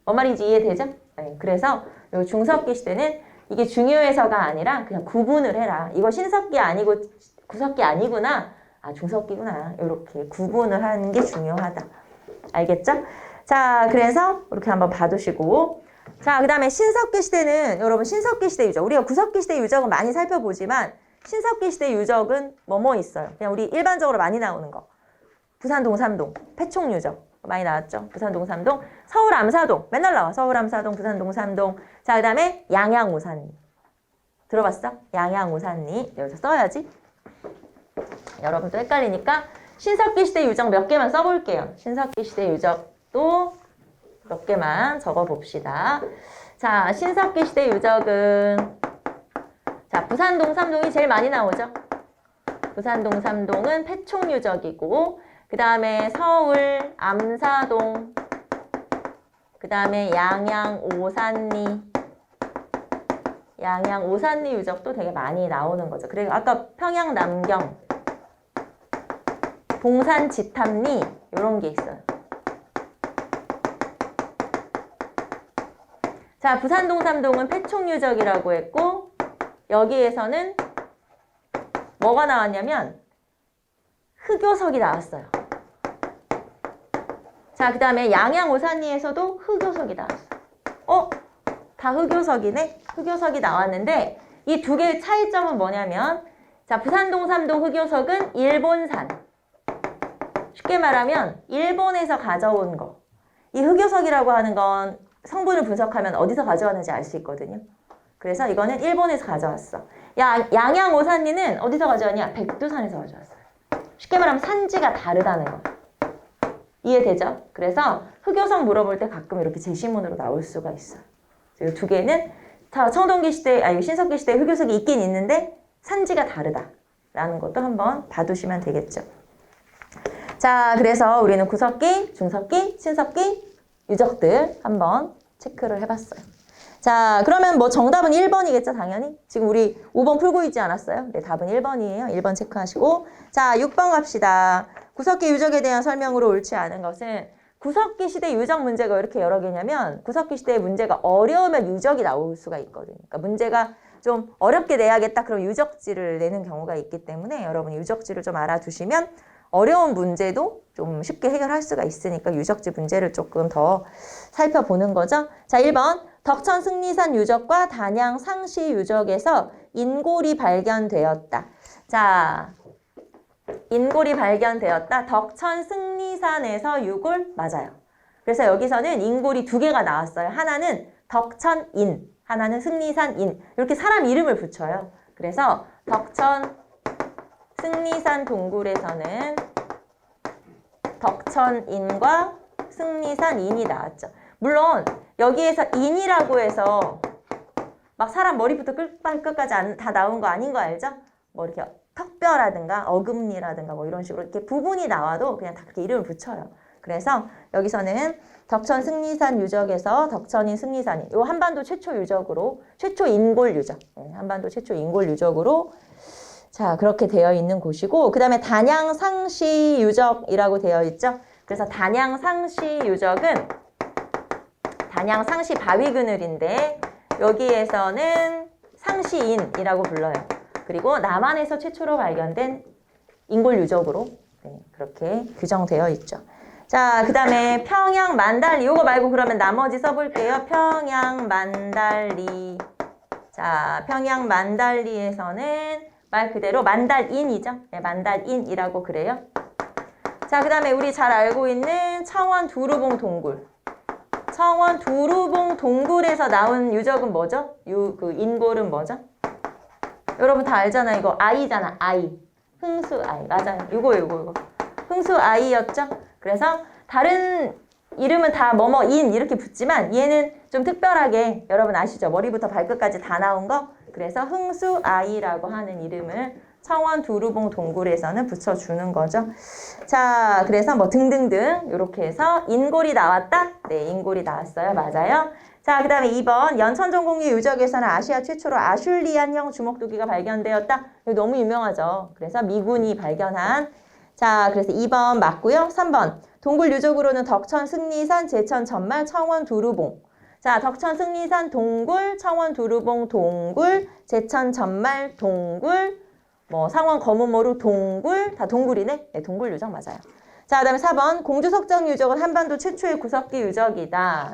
뭔 말인지 이해되죠? 네, 그래서 이 중석기 시대는 이게 중요해서가 아니라 그냥 구분을 해라. 이거 신석기 아니고 구석기 아니구나. 아, 중석기구나. 이렇게 구분을 하는 게 중요하다. 알겠죠? 자, 그래서 이렇게 한번 봐두시고. 자, 그 다음에 신석기 시대는 여러분 신석기 시대 유적. 우리가 구석기 시대 유적은 많이 살펴보지만 신석기 시대 유적은 뭐뭐 있어요. 그냥 우리 일반적으로 많이 나오는 거. 부산 동삼동, 패총 유적 많이 나왔죠. 부산 동삼동, 서울 암사동 맨날 나와. 서울 암사동, 부산 동삼동. 자, 그 다음에 양양 오산리. 들어봤어? 양양 오산리. 여기서 써야지. 여러분도 헷갈리니까 신석기 시대 유적 몇 개만 써볼게요. 신석기 시대 유적도 몇 개만 적어봅시다. 자, 신석기 시대 유적은 자, 부산 동삼동이 제일 많이 나오죠. 부산 동삼동은 패총 유적이고 그 다음에 서울 암사동, 그 다음에 양양 오산리, 양양 오산리 유적도 되게 많이 나오는 거죠. 그리고 아까 평양 남경, 봉산 지탐리 이런 게 있어요. 자, 부산 동삼동은 패총 유적이라고 했고 여기에서는 뭐가 나왔냐면 흑요석이 나왔어요. 자, 그 다음에 양양 오산리에서도 흑요석이 나왔어요. 다 흑요석이네? 흑요석이 나왔는데 이 두 개의 차이점은 뭐냐면 자, 부산 동삼동 흑요석은 일본산. 쉽게 말하면 일본에서 가져온 거. 이 흑요석이라고 하는 건 성분을 분석하면 어디서 가져왔는지 알 수 있거든요. 그래서 이거는 일본에서 가져왔어. 양양 오산리는 어디서 가져왔냐? 백두산에서 가져왔어요. 쉽게 말하면 산지가 다르다는 거. 이해되죠? 그래서 흑요석 물어볼 때 가끔 이렇게 제시문으로 나올 수가 있어요. 이 두 개는 청동기 시대, 신석기 시대에 흑요석이 있긴 있는데 산지가 다르다라는 것도 한번 봐두시면 되겠죠. 자, 그래서 우리는 구석기, 중석기, 신석기 유적들 한번 체크를 해봤어요. 자, 그러면 뭐 정답은 1번이겠죠, 당연히? 지금 우리 5번 풀고 있지 않았어요? 네, 답은 1번이에요. 1번 체크하시고. 자, 6번 갑시다. 구석기 유적에 대한 설명으로 옳지 않은 것은 구석기 시대 유적 문제가 왜 이렇게 여러 개냐면 구석기 시대의 문제가 어려우면 유적이 나올 수가 있거든요. 그러니까 문제가 좀 어렵게 내야겠다. 그럼 유적지를 내는 경우가 있기 때문에 여러분이 유적지를 좀 알아두시면 어려운 문제도 좀 쉽게 해결할 수가 있으니까 유적지 문제를 조금 더 살펴보는 거죠. 자, 1번. 덕천 승리산 유적과 단양 상시 유적에서 인골이 발견되었다. 자, 인골이 발견되었다. 덕천 승리산에서 유골 맞아요. 그래서 여기서는 인골이 두 개가 나왔어요. 하나는 덕천인, 하나는 승리산인. 이렇게 사람 이름을 붙여요. 그래서 덕천 승리산 동굴에서는 덕천인과 승리산인이 나왔죠. 물론 여기에서 인이라고 해서 막 사람 머리부터 끝까지 다 나온 거 아닌 거 알죠? 뭐 이렇게 턱뼈라든가 어금니라든가 뭐 이런 식으로 이렇게 부분이 나와도 그냥 다 그렇게 이름을 붙여요. 그래서 여기서는 덕천 승리산 유적에서 덕천인 승리산인 요 한반도 최초 유적으로 최초 인골 유적 한반도 최초 인골 유적으로 자 그렇게 되어 있는 곳이고 그 다음에 단양 상시 유적이라고 되어 있죠. 그래서 단양 상시 유적은 단양 상시 바위 그늘인데 여기에서는 상시인이라고 불러요. 그리고 남한에서 최초로 발견된 인골 유적으로 그렇게 규정되어 있죠. 자, 그 다음에 평양 만달리 이거 말고 그러면 나머지 써볼게요. 평양 만달리. 자, 평양 만달리에서는 말 그대로 만달인이죠. 네, 만달인이라고 그래요. 자, 그 다음에 우리 잘 알고 있는 청원 두루봉 동굴. 청원 두루봉 동굴에서 나온 유적은 뭐죠? 그 인골은 뭐죠? 여러분 다 알잖아요. 이거 아이잖아. 아이. 흥수 아이. 맞아요. 이거. 흥수 아이였죠? 그래서 다른 이름은 다 뭐뭐인 이렇게 붙지만 얘는 좀 특별하게 여러분 아시죠? 머리부터 발끝까지 다 나온 거. 그래서 흥수 아이라고 하는 이름을 청원 두루봉 동굴에서는 붙여주는 거죠. 자, 그래서 뭐 등등등 이렇게 해서 인골이 나왔다? 네, 인골이 나왔어요. 맞아요. 자, 그 다음에 2번 연천전공리 유적에서는 아시아 최초로 아슐리안형 주먹두기가 발견되었다. 이거 너무 유명하죠. 그래서 미군이 발견한 자, 그래서 2번 맞고요. 3번 동굴 유적으로는 덕천 승리산 제천 전말 청원 두루봉 자, 덕천 승리산 동굴 청원 두루봉 동굴 제천 전말 동굴 뭐 상원 검은모루 동굴 다 동굴이네. 네, 동굴 유적 맞아요. 자, 그다음에 4번 공주 석장 유적은 한반도 최초의 구석기 유적이다.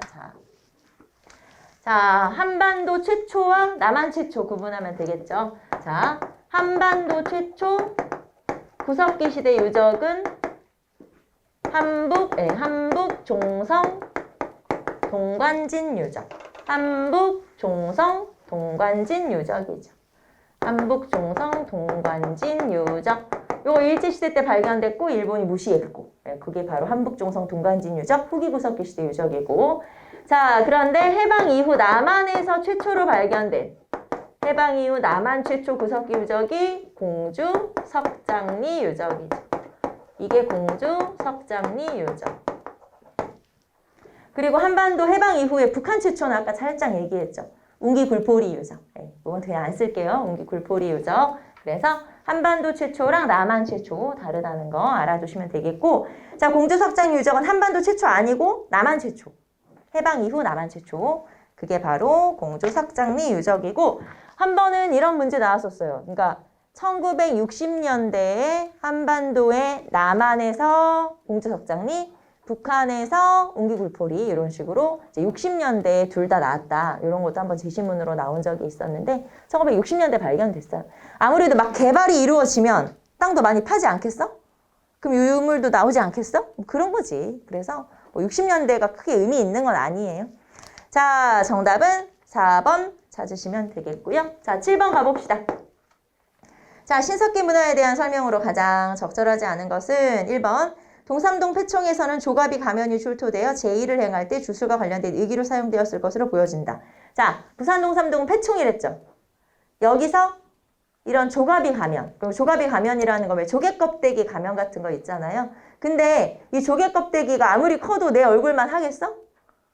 자, 한반도 최초와 남한 최초 구분하면 되겠죠. 자, 한반도 최초 구석기 시대 유적은 한북 종성 동관진 유적. 한북 종성 동관진 유적이죠. 한북 종성 동관진 유적. 요거 일제시대 때 발견됐고 일본이 무시했고 그게 바로 한북 종성 동관진 유적 후기 구석기 시대 유적이고 자 그런데 해방 이후 남한에서 최초로 발견된 해방 이후 남한 최초 구석기 유적이 공주 석장리 유적이죠. 이게 공주 석장리 유적. 그리고 한반도 해방 이후에 북한 최초는 아까 살짝 얘기했죠. 웅기 굴포리 유적. 네, 이건 그냥 안 쓸게요. 웅기 굴포리 유적. 그래서 한반도 최초랑 남한 최초 다르다는 거 알아두시면 되겠고 자 공주 석장 유적은 한반도 최초 아니고 남한 최초. 해방 이후 남한 최초. 그게 바로 공주 석장리 유적이고 한 번은 이런 문제 나왔었어요. 그러니까 1960년대에 한반도의 남한에서 공주 석장리 북한에서 웅기굴포리 이런 식으로 이제 60년대에 둘 다 나왔다. 이런 것도 한번 제시문으로 나온 적이 있었는데 1960년대 발견됐어요. 아무래도 막 개발이 이루어지면 땅도 많이 파지 않겠어? 그럼 유물도 나오지 않겠어? 그런 거지. 그래서 뭐 60년대가 크게 의미 있는 건 아니에요. 자, 정답은 4번 찾으시면 되겠고요. 자, 7번 가봅시다. 자, 신석기 문화에 대한 설명으로 가장 적절하지 않은 것은 1번 동삼동 패총에서는 조갑이 가면이 출토되어 제의를 행할 때 주술과 관련된 의기로 사용되었을 것으로 보여진다. 자, 부산 동삼동은 패총이랬죠. 여기서 이런 조갑이 가면, 그리고 조갑이 가면이라는 거 왜 조개 껍데기 가면 같은 거 있잖아요. 근데 이 조개 껍데기가 아무리 커도 내 얼굴만 하겠어?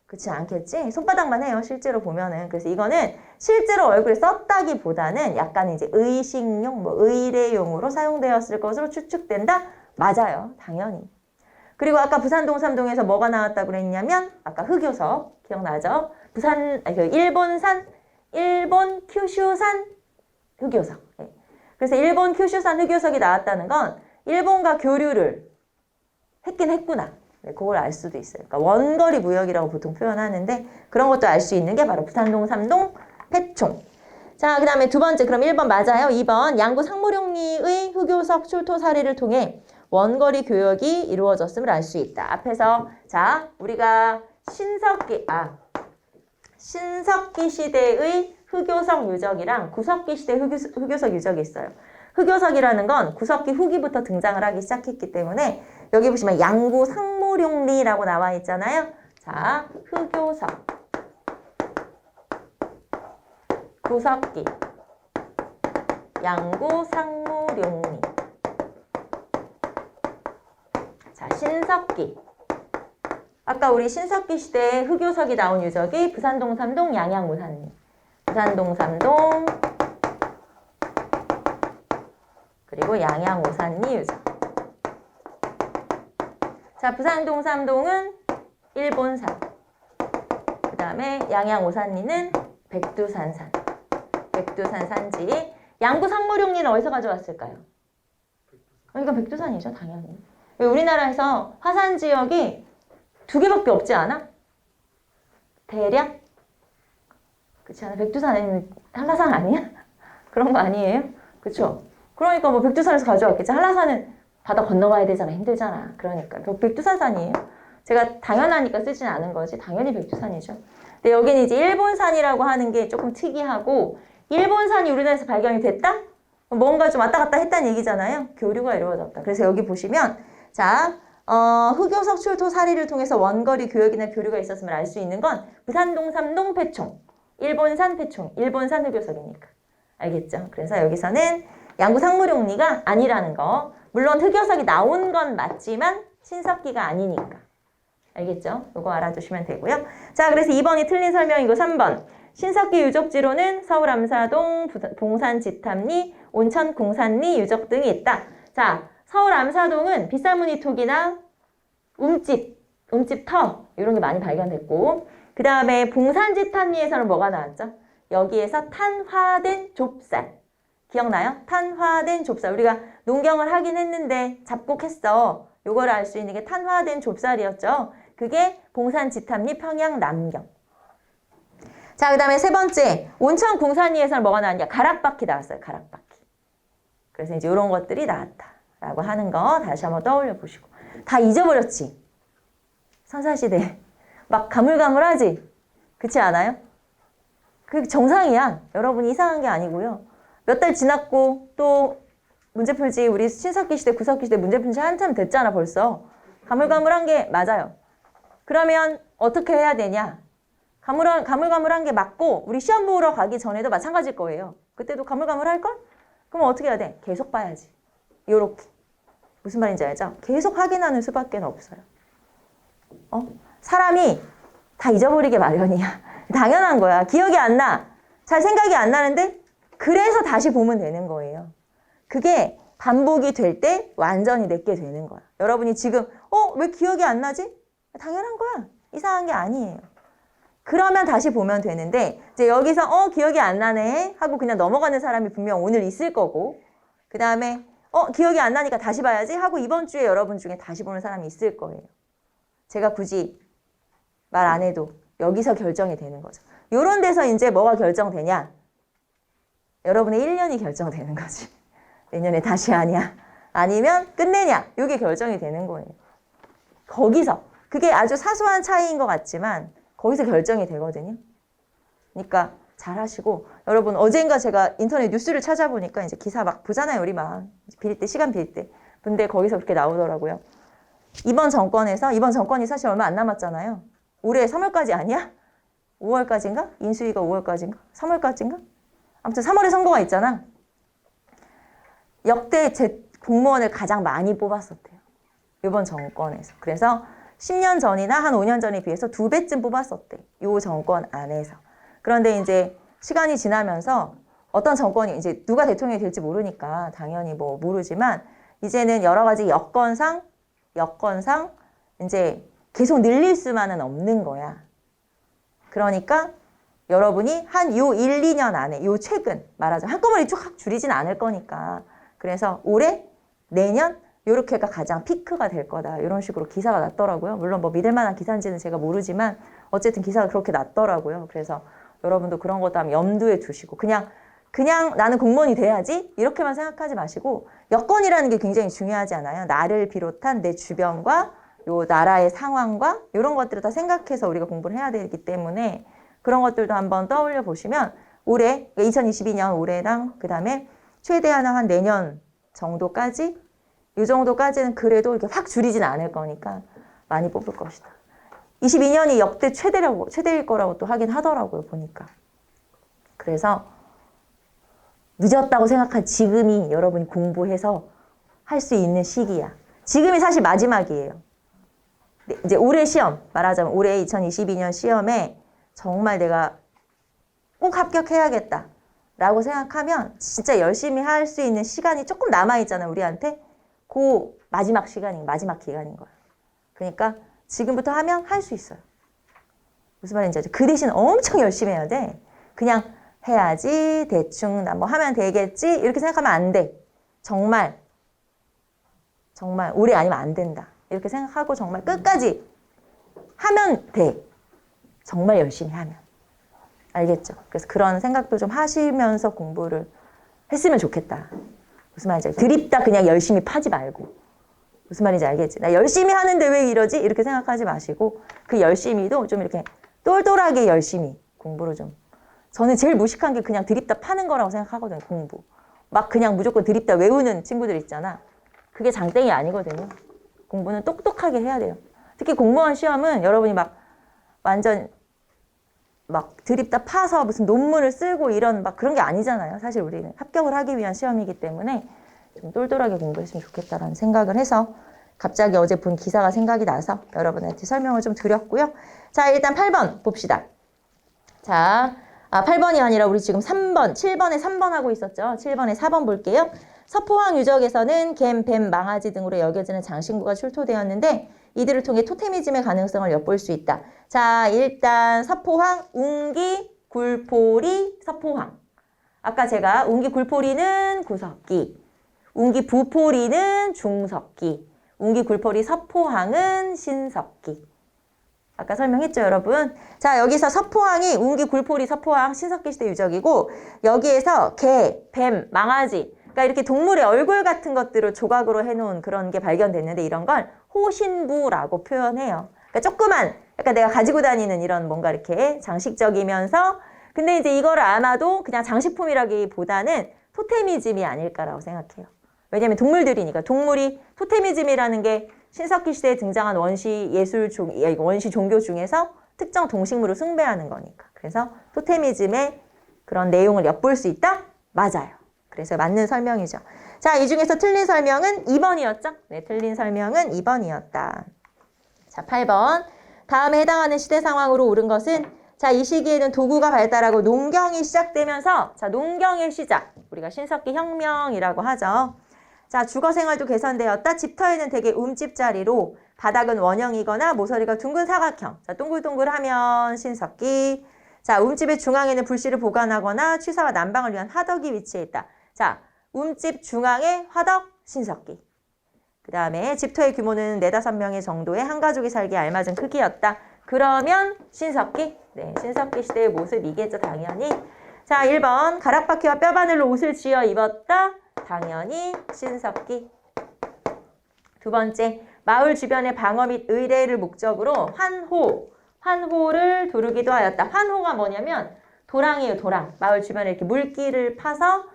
그렇지 않겠지? 손바닥만 해요. 실제로 보면은. 그래서 이거는 실제로 얼굴에 썼다기보다는 약간 이제 의식용, 뭐 의례용으로 사용되었을 것으로 추측된다? 맞아요. 당연히. 그리고 아까 부산 동삼동에서 뭐가 나왔다고 그랬냐면 아까 흑요석 기억나죠? 일본 큐슈산 흑요석. 그래서 일본 큐슈산 흑요석이 나왔다는 건 일본과 교류를 했긴 했구나. 네, 그걸 알 수도 있어요. 그러니까 원거리 무역이라고 보통 표현하는데 그런 것도 알 수 있는 게 바로 부산동 3동 패총. 자, 그 다음에 두 번째, 그럼 1번 맞아요. 2번, 양구 상무룡리의 흑요석 출토 사례를 통해 원거리 교역이 이루어졌음을 알 수 있다. 앞에서, 자, 우리가 신석기 시대의 흑요석 유적이랑 구석기 시대의 흑요석 유적이 있어요. 흑요석이라는 건 구석기 후기부터 등장을 하기 시작했기 때문에 여기 보시면 양구 상무룡리라고 나와 있잖아요. 자, 흑요석. 구석기, 양구 상무룡리. 자, 신석기. 아까 우리 신석기 시대에 흑요석이 나온 유적이 부산동 3동 양양오산리. 부산동 3동 그리고 양양오산리 유적. 자, 부산동 3동은 일본산. 그 다음에 양양오산리는 백두산산. 백두산 산지. 양구 상무룡리는 어디서 가져왔을까요? 이건 백두산이죠, 당연히. 우리나라에서 화산 지역이 2개밖에 없지 않아? 대략? 그렇지 않아? 백두산 아니면 한라산 아니야? 그런 거 아니에요? 그쵸? 그러니까 뭐 백두산에서 가져왔겠지. 한라산은 바다 건너가야 되잖아. 힘들잖아. 그러니까 백두산산이에요. 제가 당연하니까 쓰진 않은 거지. 당연히 백두산이죠. 근데 여기는 이제 일본산이라고 하는 게 조금 특이하고, 일본산이 우리나라에서 발견이 됐다? 뭔가 좀 왔다 갔다 했다는 얘기잖아요. 교류가 이루어졌다. 그래서 여기 보시면, 자, 흑요석 출토 사례를 통해서 원거리 교역이나 교류가 있었음을 알 수 있는 건 부산동 3동 패총, 일본산 패총, 일본산 흑요석이니까. 알겠죠? 그래서 여기서는 양구 상무룡리가 아니라는 거. 물론 흑요석이 나온 건 맞지만 신석기가 아니니까. 알겠죠? 이거 알아두시면 되고요. 자, 그래서 2번이 틀린 설명이고 3번. 신석기 유적지로는 서울 암사동, 봉산 지탐리, 온천 공산리 유적 등이 있다. 자, 서울 암사동은 빗사무늬톡이나 움집터 이런 게 많이 발견됐고, 그 다음에 봉산 지탐리에서는 뭐가 나왔죠? 여기에서 탄화된 좁쌀. 기억나요? 탄화된 좁쌀. 우리가 농경을 하긴 했는데 잡곡했어. 요거를 알 수 있는 게 탄화된 좁쌀이었죠. 그게 봉산 지탐리 평양 남경. 자, 그 다음에 세 번째, 온천 궁산리에서는 뭐가 나왔냐? 가락바퀴 나왔어요. 가락바퀴. 그래서 이제 이런 것들이 나왔다라고 하는 거 다시 한번 떠올려 보시고. 다 잊어버렸지? 선사시대. 막 가물가물하지? 그렇지 않아요? 그게 정상이야. 여러분이 이상한 게 아니고요. 몇 달 지났고 또 문제 풀지, 우리 신석기 시대, 구석기 시대 문제 풀지 한참 됐잖아 벌써. 가물가물한 게 맞아요. 그러면 어떻게 해야 되냐? 가물가물한 게 맞고 우리 시험 보러 가기 전에도 마찬가지일 거예요. 그때도 가물가물할걸? 그럼 어떻게 해야 돼? 계속 봐야지. 요렇게. 무슨 말인지 알죠? 계속 확인하는 수밖에 없어요. 사람이 다 잊어버리게 마련이야. 당연한 거야. 기억이 안 나. 잘 생각이 안 나는데 그래서 다시 보면 되는 거예요. 그게 반복이 될 때 완전히 내게 되는 거야. 여러분이 지금 왜 기억이 안 나지? 당연한 거야. 이상한 게 아니에요. 그러면 다시 보면 되는데 이제 여기서 기억이 안 나네 하고 그냥 넘어가는 사람이 분명 오늘 있을 거고, 그 다음에 기억이 안 나니까 다시 봐야지 하고 이번 주에 여러분 중에 다시 보는 사람이 있을 거예요. 제가 굳이 말 안 해도 여기서 결정이 되는 거죠. 요런 데서 이제 뭐가 결정되냐? 여러분의 1년이 결정되는 거지. 내년에 다시 하냐? 아니면 끝내냐? 이게 결정이 되는 거예요. 거기서. 그게 아주 사소한 차이인 것 같지만 거기서 결정이 되거든요. 그러니까 잘 하시고, 여러분 어젠가 제가 인터넷 뉴스를 찾아보니까 이제 기사 막 보잖아요. 우리 막 빌 때, 시간 빌 때. 근데 거기서 그렇게 나오더라고요. 이번 정권이 사실 얼마 안 남았잖아요. 올해 3월까지 아니야? 5월까지인가? 인수위가 5월까지인가? 3월까지인가? 아무튼 3월에 선거가 있잖아. 역대 공무원을 가장 많이 뽑았었대요. 이번 정권에서. 그래서 10년 전이나 한 5년 전에 비해서 2배쯤 뽑았었대. 이 정권 안에서. 그런데 이제 시간이 지나면서 어떤 정권이 이제 누가 대통령이 될지 모르니까 당연히 뭐 모르지만 이제는 여러 가지 여건상 이제 계속 늘릴 수만은 없는 거야. 그러니까 여러분이 한 요 1, 2년 안에, 최근 말하자면 한꺼번에 쭉 줄이진 않을 거니까. 그래서 올해, 내년, 요렇게가 가장 피크가 될 거다. 이런 식으로 기사가 났더라고요. 물론 뭐 믿을 만한 기사인지는 제가 모르지만 어쨌든 기사가 그렇게 났더라고요. 그래서 여러분도 그런 것도 한번 염두에 두시고 그냥 나는 공무원이 돼야지 이렇게만 생각하지 마시고 여건이라는 게 굉장히 중요하지 않아요. 나를 비롯한 내 주변과 요 나라의 상황과 이런 것들을 다 생각해서 우리가 공부를 해야 되기 때문에 그런 것들도 한번 떠올려 보시면 올해 2022년 올해랑 그 다음에 최대한 한 내년 정도까지 이 정도까지는 그래도 이렇게 확 줄이진 않을 거니까 많이 뽑을 것이다. 22년이 역대 최대일 거라고 또 하긴 하더라고요, 보니까. 그래서 늦었다고 생각한 지금이 여러분이 공부해서 할 수 있는 시기야. 지금이 사실 마지막이에요. 이제 올해 시험, 말하자면 올해 2022년 시험에 정말 내가 꼭 합격해야겠다 라고 생각하면 진짜 열심히 할 수 있는 시간이 조금 남아있잖아요, 우리한테. 그 마지막 시간인, 마지막 기간인 거예요. 그러니까 지금부터 하면 할 수 있어요. 무슨 말인지 알죠? 그 대신 엄청 열심히 해야 돼. 그냥 해야지, 대충 나 뭐 하면 되겠지 이렇게 생각하면 안 돼. 정말 올해 아니면 안 된다. 이렇게 생각하고 정말 끝까지 하면 돼. 정말 열심히 하면. 알겠죠? 그래서 그런 생각도 좀 하시면서 공부를 했으면 좋겠다. 무슨 말인지 알죠? 드립다 그냥 열심히 파지 말고. 무슨 말인지 알겠지? 나 열심히 하는데 왜 이러지? 이렇게 생각하지 마시고 그 열심히도 좀 이렇게 똘똘하게 열심히 공부를 좀. 저는 제일 무식한 게 그냥 드립다 파는 거라고 생각하거든요, 공부. 막 그냥 무조건 드립다 외우는 친구들 있잖아. 그게 장땡이 아니거든요. 공부는 똑똑하게 해야 돼요. 특히 공무원 시험은 여러분이 막 완전 막 드립다 파서 무슨 논문을 쓰고 이런 막 그런 게 아니잖아요. 사실 우리는 합격을 하기 위한 시험이기 때문에 좀 똘똘하게 공부했으면 좋겠다라는 생각을 해서 갑자기 어제 본 기사가 생각이 나서 여러분한테 설명을 좀 드렸고요. 자, 일단 8번 봅시다. 자, 8번이 아니라 우리 지금 3번, 7번에 3번 하고 있었죠. 7번에 4번 볼게요. 서포항 유적에서는 개, 뱀, 망아지 등으로 여겨지는 장신구가 출토되었는데 이들을 통해 토테미즘의 가능성을 엿볼 수 있다. 자, 일단 서포항, 웅기, 굴포리, 서포항. 아까 제가 웅기, 굴포리는 구석기, 웅기, 부포리는 중석기, 웅기, 굴포리, 서포항은 신석기. 아까 설명했죠, 여러분? 자, 여기서 서포항이 웅기, 굴포리, 서포항, 신석기 시대 유적이고 여기에서 개, 뱀, 망아지 그러니까 이렇게 동물의 얼굴 같은 것들을 조각으로 해놓은 그런 게 발견됐는데 이런 걸 호신부라고 표현해요. 그러니까 조그만, 약간 내가 가지고 다니는 이런 뭔가 이렇게 장식적이면서 근데 이제 이거를 아마도 그냥 장식품이라기보다는 토테미즘이 아닐까라고 생각해요. 왜냐면 동물들이니까. 동물이 토테미즘이라는 게 신석기 시대에 등장한 원시 종교 중에서 특정 동식물을 숭배하는 거니까. 그래서 토테미즘의 그런 내용을 엿볼 수 있다? 맞아요. 그래서 맞는 설명이죠. 자, 이 중에서 틀린 설명은 2번이었죠? 네, 틀린 설명은 2번이었다. 자, 8번. 다음에 해당하는 시대 상황으로 옳은 것은 자, 이 시기에는 도구가 발달하고 농경이 시작되면서 자, 농경의 시작. 우리가 신석기 혁명이라고 하죠. 자, 주거생활도 개선되었다. 집터에는 대개 움집자리로 바닥은 원형이거나 모서리가 둥근 사각형. 자, 동글동글하면 신석기. 자, 움집의 중앙에는 불씨를 보관하거나 취사와 난방을 위한 화덕이 위치해 있다. 자, 움집 중앙에 화덕, 신석기. 그 다음에 집터의 규모는 4, 5명의 정도의 한 가족이 살기에 알맞은 크기였다. 그러면 신석기? 네, 신석기 시대의 모습이겠죠, 당연히. 자, 1번. 가락바퀴와 뼈바늘로 옷을 지어 입었다. 당연히 신석기. 두 번째. 마을 주변의 방어 및 의뢰를 목적으로 환호를 두르기도 하였다. 환호가 뭐냐면 도랑이에요, 도랑. 마을 주변에 이렇게 물길을 파서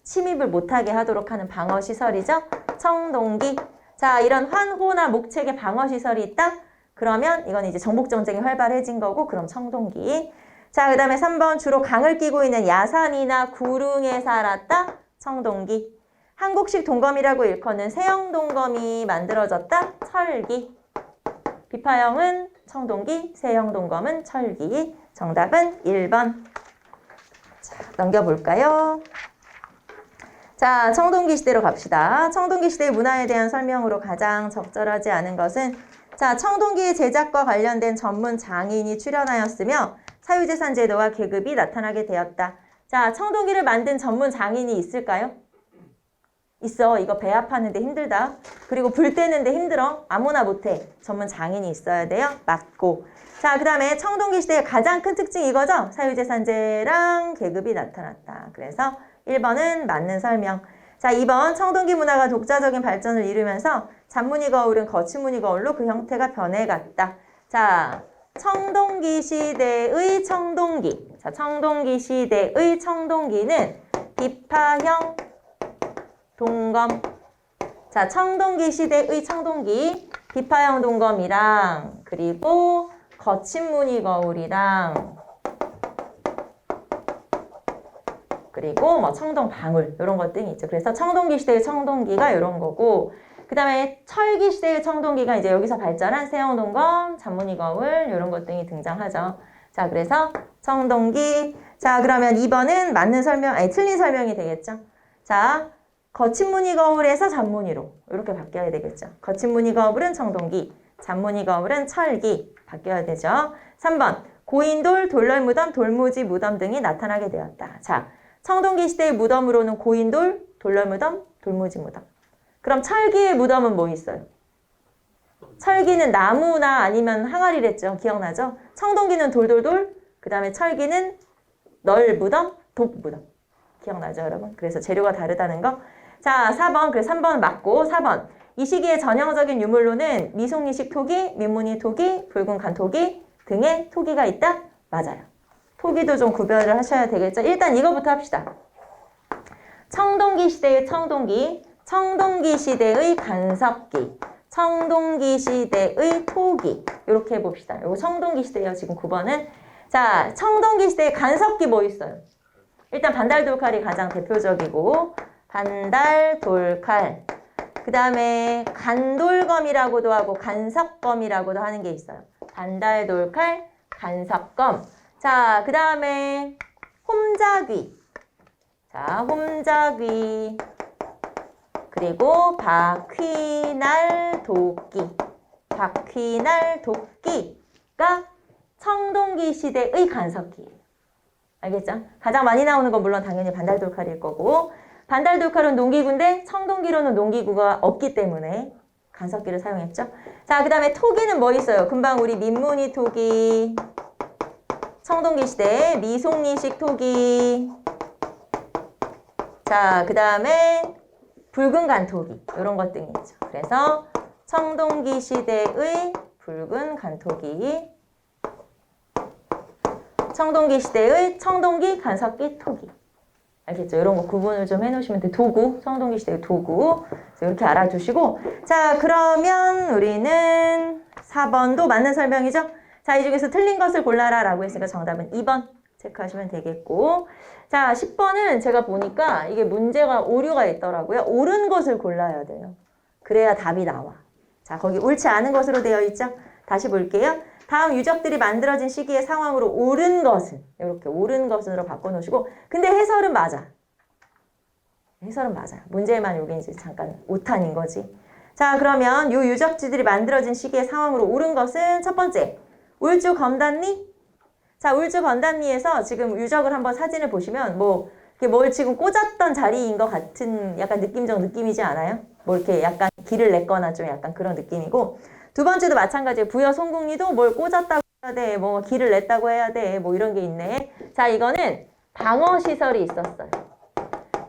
침입을 못하게 하도록 하는 방어시설이죠. 청동기. 자, 이런 환호나 목책의 방어시설이 있다? 그러면 이건 이제 정복전쟁이 활발해진 거고 그럼 청동기. 자, 그 다음에 3번 주로 강을 끼고 있는 야산이나 구릉에 살았다? 청동기. 한국식 동검이라고 일컫는 세형 동검이 만들어졌다? 철기. 비파형은 청동기, 세형 동검은 철기. 정답은 1번. 자, 넘겨볼까요? 자, 청동기 시대로 갑시다. 청동기 시대의 문화에 대한 설명으로 가장 적절하지 않은 것은 자, 청동기의 제작과 관련된 전문 장인이 출연하였으며 사유재산 제도와 계급이 나타나게 되었다. 자, 청동기를 만든 전문 장인이 있을까요? 있어. 이거 배합하는데 힘들다. 그리고 불 떼는데 힘들어. 아무나 못해. 전문 장인이 있어야 돼요. 맞고. 자, 그 다음에 청동기 시대의 가장 큰 특징이 이거죠. 사유재산제랑 계급이 나타났다. 그래서 1번은 맞는 설명. 자, 2번 청동기 문화가 독자적인 발전을 이루면서 잔무늬 거울은 거치무늬 거울로 그 형태가 변해갔다. 자, 청동기 시대의 청동기. 자, 청동기 시대의 청동기는 비파형 동검. 자, 청동기 시대의 청동기 비파형 동검이랑 그리고 거친 무늬 거울이랑 그리고 뭐 청동 방울 이런 것 등이 있죠. 그래서 청동기 시대의 청동기가 이런 거고 그 다음에 철기 시대의 청동기가 이제 여기서 발전한 세형 동검, 잔무늬 거울 이런 것 등이 등장하죠. 자, 그래서 청동기. 자, 그러면 2번은 맞는 설명, 아니 틀린 설명이 되겠죠. 자, 거친 무늬 거울에서 잔무늬로 이렇게 바뀌어야 되겠죠. 거친 무늬 거울은 청동기, 잔무늬 거울은 철기 바뀌어야 되죠. 3번 고인돌, 돌널 무덤, 돌무지 무덤 등이 나타나게 되었다. 자, 청동기 시대의 무덤으로는 고인돌, 돌널 무덤, 돌무지 무덤. 그럼 철기의 무덤은 뭐 있어요? 철기는 나무나 아니면 항아리랬죠. 기억나죠? 청동기는 돌돌돌, 그 다음에 철기는 널 무덤, 독 무덤. 기억나죠, 여러분? 그래서 재료가 다르다는 거. 자, 4번. 그래서 3번 맞고 4번. 이 시기의 전형적인 유물로는 미송이식 토기, 민무늬 토기, 붉은 간토기 등의 토기가 있다? 맞아요. 토기도 좀 구별을 하셔야 되겠죠. 일단 이거부터 합시다. 청동기 시대의 청동기, 청동기 시대의 간섭기, 청동기 시대의 토기 이렇게 해봅시다. 이거 청동기 시대예요. 지금 9번은. 자, 청동기 시대의 간섭기 뭐 있어요? 일단 반달돌칼이 가장 대표적이고 반달돌칼 그 다음에 간돌검이라고도 하고 간섭검이라고도 하는 게 있어요. 반달돌칼, 간섭검. 자, 그 다음에 홈자귀. 자, 홈자귀. 그리고 바퀴날 도끼. 바퀴날 도끼가 청동기 시대의 간섭기예요. 알겠죠? 가장 많이 나오는 건 물론 당연히 반달돌칼일 거고 반달돌칼은 농기구인데 청동기로는 농기구가 없기 때문에 간섭기를 사용했죠. 자, 그 다음에 토기는 뭐 있어요? 금방 우리 민무늬 토기, 청동기 시대 미송리식 토기. 자, 그 다음에 붉은 간토기 이런 것 등이 있죠. 그래서 청동기 시대의 붉은 간토기, 청동기 시대의 청동기, 간섭기, 토기. 알겠죠? 이런 거 구분을 좀 해놓으시면 돼. 도구, 청동기 시대의 도구. 그래서 이렇게 알아두시고. 자, 그러면 우리는 4번도 맞는 설명이죠? 자, 이 중에서 틀린 것을 골라라 라고 했으니까 정답은 2번 체크하시면 되겠고. 자, 10번은 제가 보니까 이게 문제가 오류가 있더라고요. 옳은 것을 골라야 돼요. 그래야 답이 나와. 자, 거기 옳지 않은 것으로 되어 있죠? 다시 볼게요. 다음 유적들이 만들어진 시기의 상황으로 옳은 것은 이렇게 옳은 것으로 바꿔놓으시고 근데 해설은 맞아. 해설은 맞아요. 문제만 여기 이제 잠깐 오탄인 거지. 자, 그러면 요 유적지들이 만들어진 시기의 상황으로 옳은 것은 첫 번째 울주 검단리. 자, 울주 검단리에서 지금 유적을 한번 사진을 보시면 뭐 이렇게 뭘 지금 꽂았던 자리인 것 같은 약간 느낌적 느낌이지 않아요? 뭐 이렇게 약간 길을 냈거나 좀 약간 그런 느낌이고 두 번째도 마찬가지예요. 부여 송궁리도 뭘 꽂았다고 해야 돼. 뭐 길을 냈다고 해야 돼. 뭐 이런 게 있네. 자, 이거는 방어시설이 있었어요.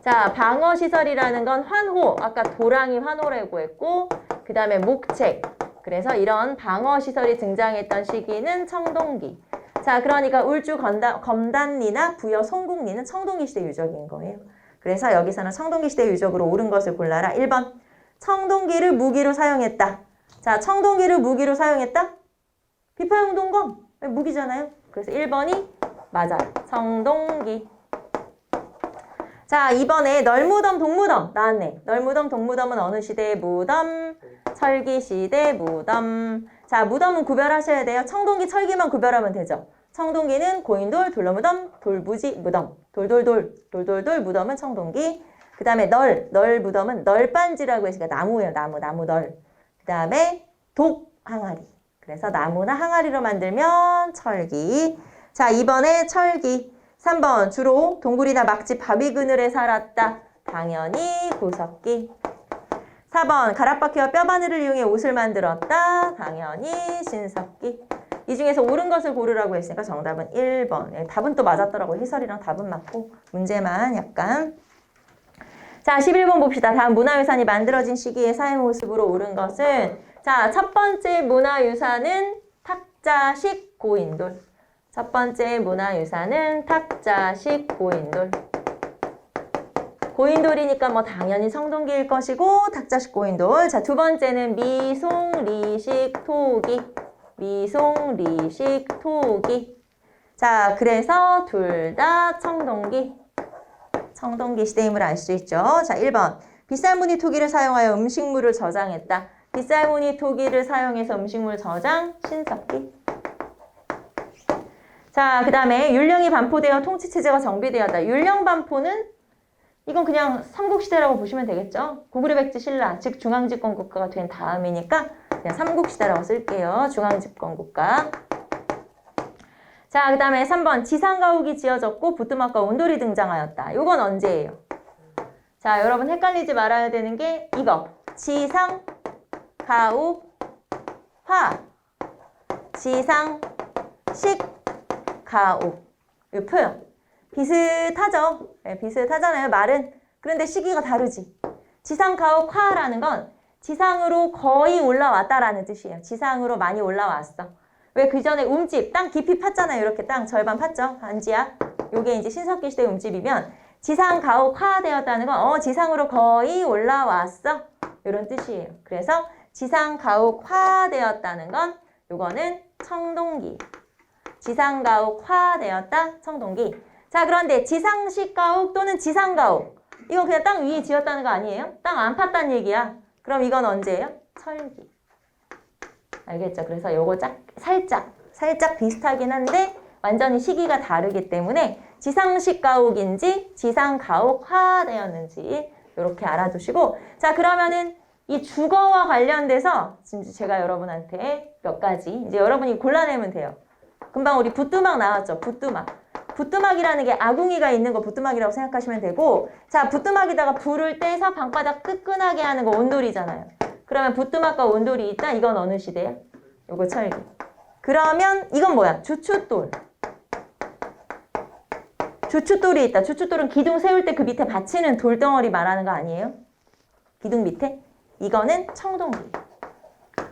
자, 방어시설이라는 건 환호. 아까 도랑이 환호라고 했고 그 다음에 목책. 그래서 이런 방어시설이 등장했던 시기는 청동기. 자, 그러니까 울주 검단리나 부여 송궁리는 청동기 시대 유적인 거예요. 그래서 여기서는 청동기 시대 유적으로 옳은 것을 골라라. 1번. 청동기를 무기로 사용했다. 자, 청동기를 무기로 사용했다? 비파형 동검. 무기잖아요. 그래서 1번이 맞아요. 청동기. 자, 2번에 널무덤, 동무덤 나왔네. 널무덤, 동무덤은 어느 시대의 무덤? 철기 시대 무덤. 자, 무덤은 구별하셔야 돼요. 청동기, 철기만 구별하면 되죠. 청동기는 고인돌, 돌러무덤, 돌부지 무덤. 돌돌돌 무덤은 청동기. 그 다음에 널 무덤은 널빤지라고 해서 나무예요. 나무 널. 그 다음에 독 항아리. 그래서 나무나 항아리로 만들면 철기. 자, 2번에 철기. 3번 주로 동굴이나 막집 바위 그늘에 살았다. 당연히 구석기. 4번 가락바퀴와 뼈바늘을 이용해 옷을 만들었다. 당연히 신석기. 이 중에서 옳은 것을 고르라고 했으니까 정답은 1번. 예, 답은 또 맞았더라고요. 해설이랑 답은 맞고 문제만 약간. 자, 11번 봅시다. 다음 문화유산이 만들어진 시기의 사회 모습으로 옳은 것은 자, 첫 번째 문화유산은 탁자식 고인돌. 첫 번째 문화유산은 탁자식 고인돌. 고인돌이니까 뭐 당연히 청동기일 것이고 탁자식 고인돌. 자, 두 번째는 미송리식 토기. 미송리식 토기. 자, 그래서 둘 다 청동기. 청동기 시대임을 알 수 있죠. 자, 1번. 빗살무늬 토기를 사용하여 음식물을 저장했다. 빗살무늬 토기를 사용해서 음식물 저장, 신석기. 자, 그 다음에 율령이 반포되어 통치체제가 정비되었다. 율령 반포는 이건 그냥 삼국시대라고 보시면 되겠죠. 고구려 백제 신라, 즉 중앙집권국가가 된 다음이니까 그냥 삼국시대라고 쓸게요. 중앙집권국가. 자, 그 다음에 3번 지상가옥이 지어졌고 부뚜막과 온돌이 등장하였다. 이건 언제예요? 자, 여러분 헷갈리지 말아야 되는 게 이거. 지상, 가옥, 화. 지상, 식, 가옥. 이 표현. 비슷하죠? 네, 비슷하잖아요, 말은. 그런데 시기가 다르지. 지상, 가옥, 화라는 건 지상으로 거의 올라왔다라는 뜻이에요. 지상으로 많이 올라왔어. 왜 그 전에 움집, 땅 깊이 팠잖아요. 이렇게 땅 절반 팠죠. 반지하. 요게 이제 신석기 시대 움집이면 지상, 가옥, 화되었다는 건 지상으로 거의 올라왔어. 이런 뜻이에요. 그래서 지상, 가옥, 화되었다는 건 요거는 청동기. 지상, 가옥, 화되었다. 청동기. 자, 그런데 지상식 가옥 또는 지상가옥. 이거 그냥 땅 위에 지었다는 거 아니에요? 땅 안 팠다는 얘기야. 그럼 이건 언제예요? 철기. 알겠죠? 그래서 요거 살짝 비슷하긴 한데 완전히 시기가 다르기 때문에 지상식 가옥인지 지상가옥화되었는지 이렇게 알아두시고, 자, 그러면은 이 주거와 관련돼서 지금 제가 여러분한테 몇 가지 이제 여러분이 골라내면 돼요. 금방 우리 부뚜막 나왔죠? 부뚜막이라는 게 아궁이가 있는 거 부뚜막이라고 생각하시면 되고, 자, 부뚜막에다가 불을 떼서 방바닥 뜨끈하게 하는 거 온돌이잖아요. 그러면 부뚜막과 온돌이 있다? 이건 어느 시대야? 요거 철기. 그러면 이건 뭐야? 주춧돌. 주춧돌이 있다. 주춧돌은 기둥 세울 때 그 밑에 받치는 돌덩어리 말하는 거 아니에요? 기둥 밑에? 이거는 청동기.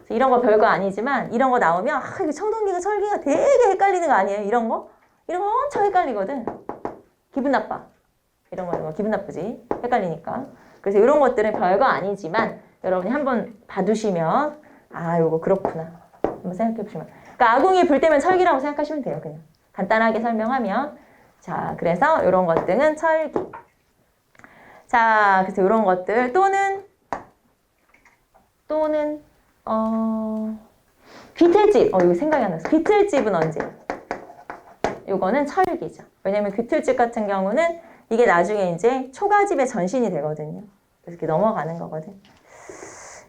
이런 거 별거 아니지만 이런 거 나오면 이게 청동기가 철기가 되게 헷갈리는 거 아니에요? 이런 거 엄청 헷갈리거든. 기분 나빠. 이런 거 기분 나쁘지? 헷갈리니까. 그래서 이런 것들은 별거 아니지만 여러분이 한번 봐두시면 요거 그렇구나. 한번 생각해 보시면. 그러니까 아궁이 불 때면 철기라고 생각하시면 돼요. 그냥 간단하게 설명하면. 자, 그래서 이런 것들은 철기. 자, 그래서 이런 것들 또는 귀틀집. 이거 생각이 안 났어. 귀틀집은 언제예요? 요거는 철기죠. 왜냐면 귀틀집 같은 경우는 이게 나중에 이제 초가집의 전신이 되거든요. 그래서 이렇게 넘어가는 거거든.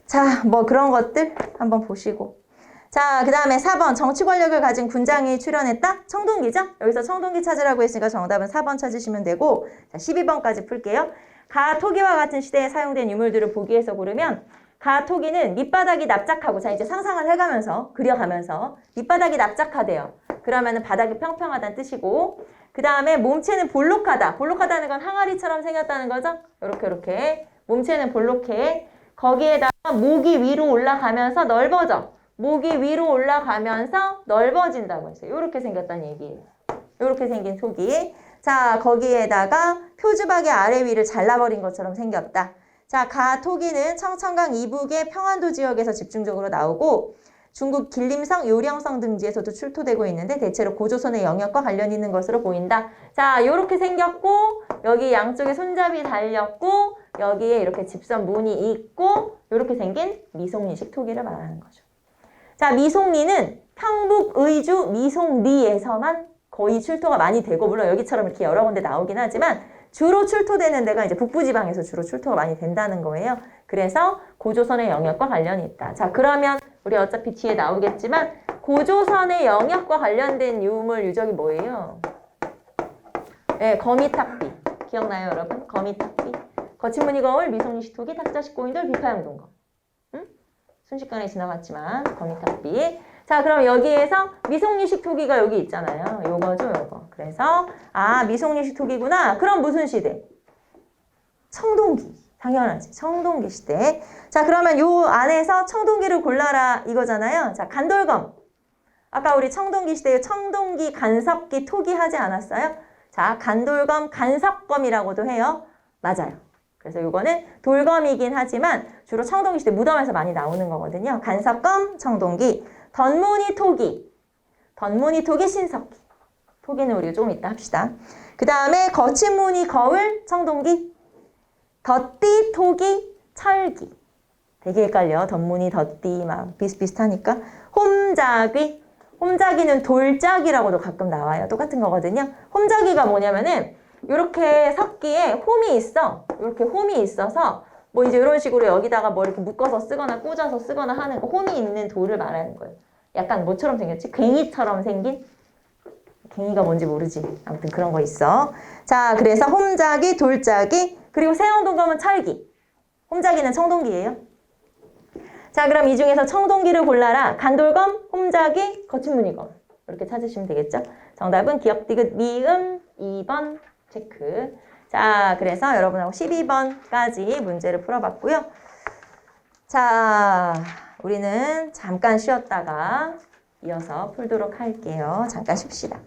자, 뭐 그런 것들 한번 보시고. 자, 그 다음에 4번 정치 권력을 가진 군장이 출연했다? 청동기죠? 여기서 청동기 찾으라고 했으니까 정답은 4번 찾으시면 되고, 자, 12번까지 풀게요. 가, 토기와 같은 시대에 사용된 유물들을 보기에서 고르면 가, 토기는 밑바닥이 납작하고, 자, 이제 상상을 해가면서 그려가면서 밑바닥이 납작하대요. 그러면은 바닥이 평평하다는 뜻이고, 그 다음에 몸체는 볼록하다. 볼록하다는 건 항아리처럼 생겼다는 거죠? 이렇게 몸체는 볼록해. 거기에다가 목이 위로 올라가면서 넓어져. 목이 위로 올라가면서 넓어진다고 했어요. 이렇게 생겼다는 얘기예요. 이렇게 생긴 토기. 자, 거기에다가 표주박의 아래 위를 잘라버린 것처럼 생겼다. 자, 가 토기는 청천강 이북의 평안도 지역에서 집중적으로 나오고 중국 길림성, 요령성 등지에서도 출토되고 있는데 대체로 고조선의 영역과 관련이 있는 것으로 보인다. 자, 이렇게 생겼고 여기 양쪽에 손잡이 달렸고 여기에 이렇게 집선 문이 있고 이렇게 생긴 미송리식 토기를 말하는 거죠. 자, 미송리는 평북 의주 미송리에서만 거의 출토가 많이 되고, 물론 여기처럼 이렇게 여러 군데 나오긴 하지만 주로 출토되는 데가 이제 북부지방에서 주로 출토가 많이 된다는 거예요. 그래서 고조선의 영역과 관련이 있다. 자, 그러면 우리 어차피 뒤에 나오겠지만 고조선의 영역과 관련된 유물 유적이 뭐예요? 네, 거미탁비. 기억나요, 여러분? 거미탁비. 거친 무늬 거울, 미송리식 토기, 탁자식 고인돌, 비파형 동거. 응? 순식간에 지나갔지만 거미탑비. 자, 그럼 여기에서 미송리식 토기가 여기 있잖아요. 요거죠, 요거. 그래서 미송리식 토기구나. 그럼 무슨 시대? 청동기. 당연하지. 청동기 시대. 자, 그러면 요 안에서 청동기를 골라라 이거잖아요. 자, 간돌검. 아까 우리 청동기 시대에 청동기, 간섭기, 토기 하지 않았어요? 자, 간돌검, 간섭검이라고도 해요. 맞아요. 그래서 요거는 돌검이긴 하지만 주로 청동기 시대 무덤에서 많이 나오는 거거든요. 간섭검, 청동기, 던무늬 토기. 던무늬 토기, 신석기. 토기는 우리가 조금 이따 합시다. 그 다음에 거친 무늬 거울, 청동기. 덧띠, 토기, 철기. 되게 헷갈려. 덧무늬, 덧띠 막 비슷비슷하니까. 홈자귀. 홈자귀는 돌자귀라고도 가끔 나와요. 똑같은 거거든요. 홈자귀가 뭐냐면은 이렇게 석기에 홈이 있어. 이렇게 홈이 있어서 뭐 이제 이런 식으로 여기다가 뭐 이렇게 묶어서 쓰거나 꽂아서 쓰거나 하는 거, 홈이 있는 돌을 말하는 거예요. 약간 뭐처럼 생겼지? 괭이처럼 생긴? 괭이가 뭔지 모르지. 아무튼 그런 거 있어. 자, 그래서 홈자귀, 돌자귀, 그리고 세형동검은 철기. 홈자귀는 청동기예요. 자, 그럼 이 중에서 청동기를 골라라. 간돌검, 홈자귀, 거친 무늬검. 이렇게 찾으시면 되겠죠? 정답은 기역, 디귿, 미음 2번 체크. 자, 그래서 여러분하고 12번까지 문제를 풀어봤고요. 자, 우리는 잠깐 쉬었다가 이어서 풀도록 할게요. 잠깐 쉽시다.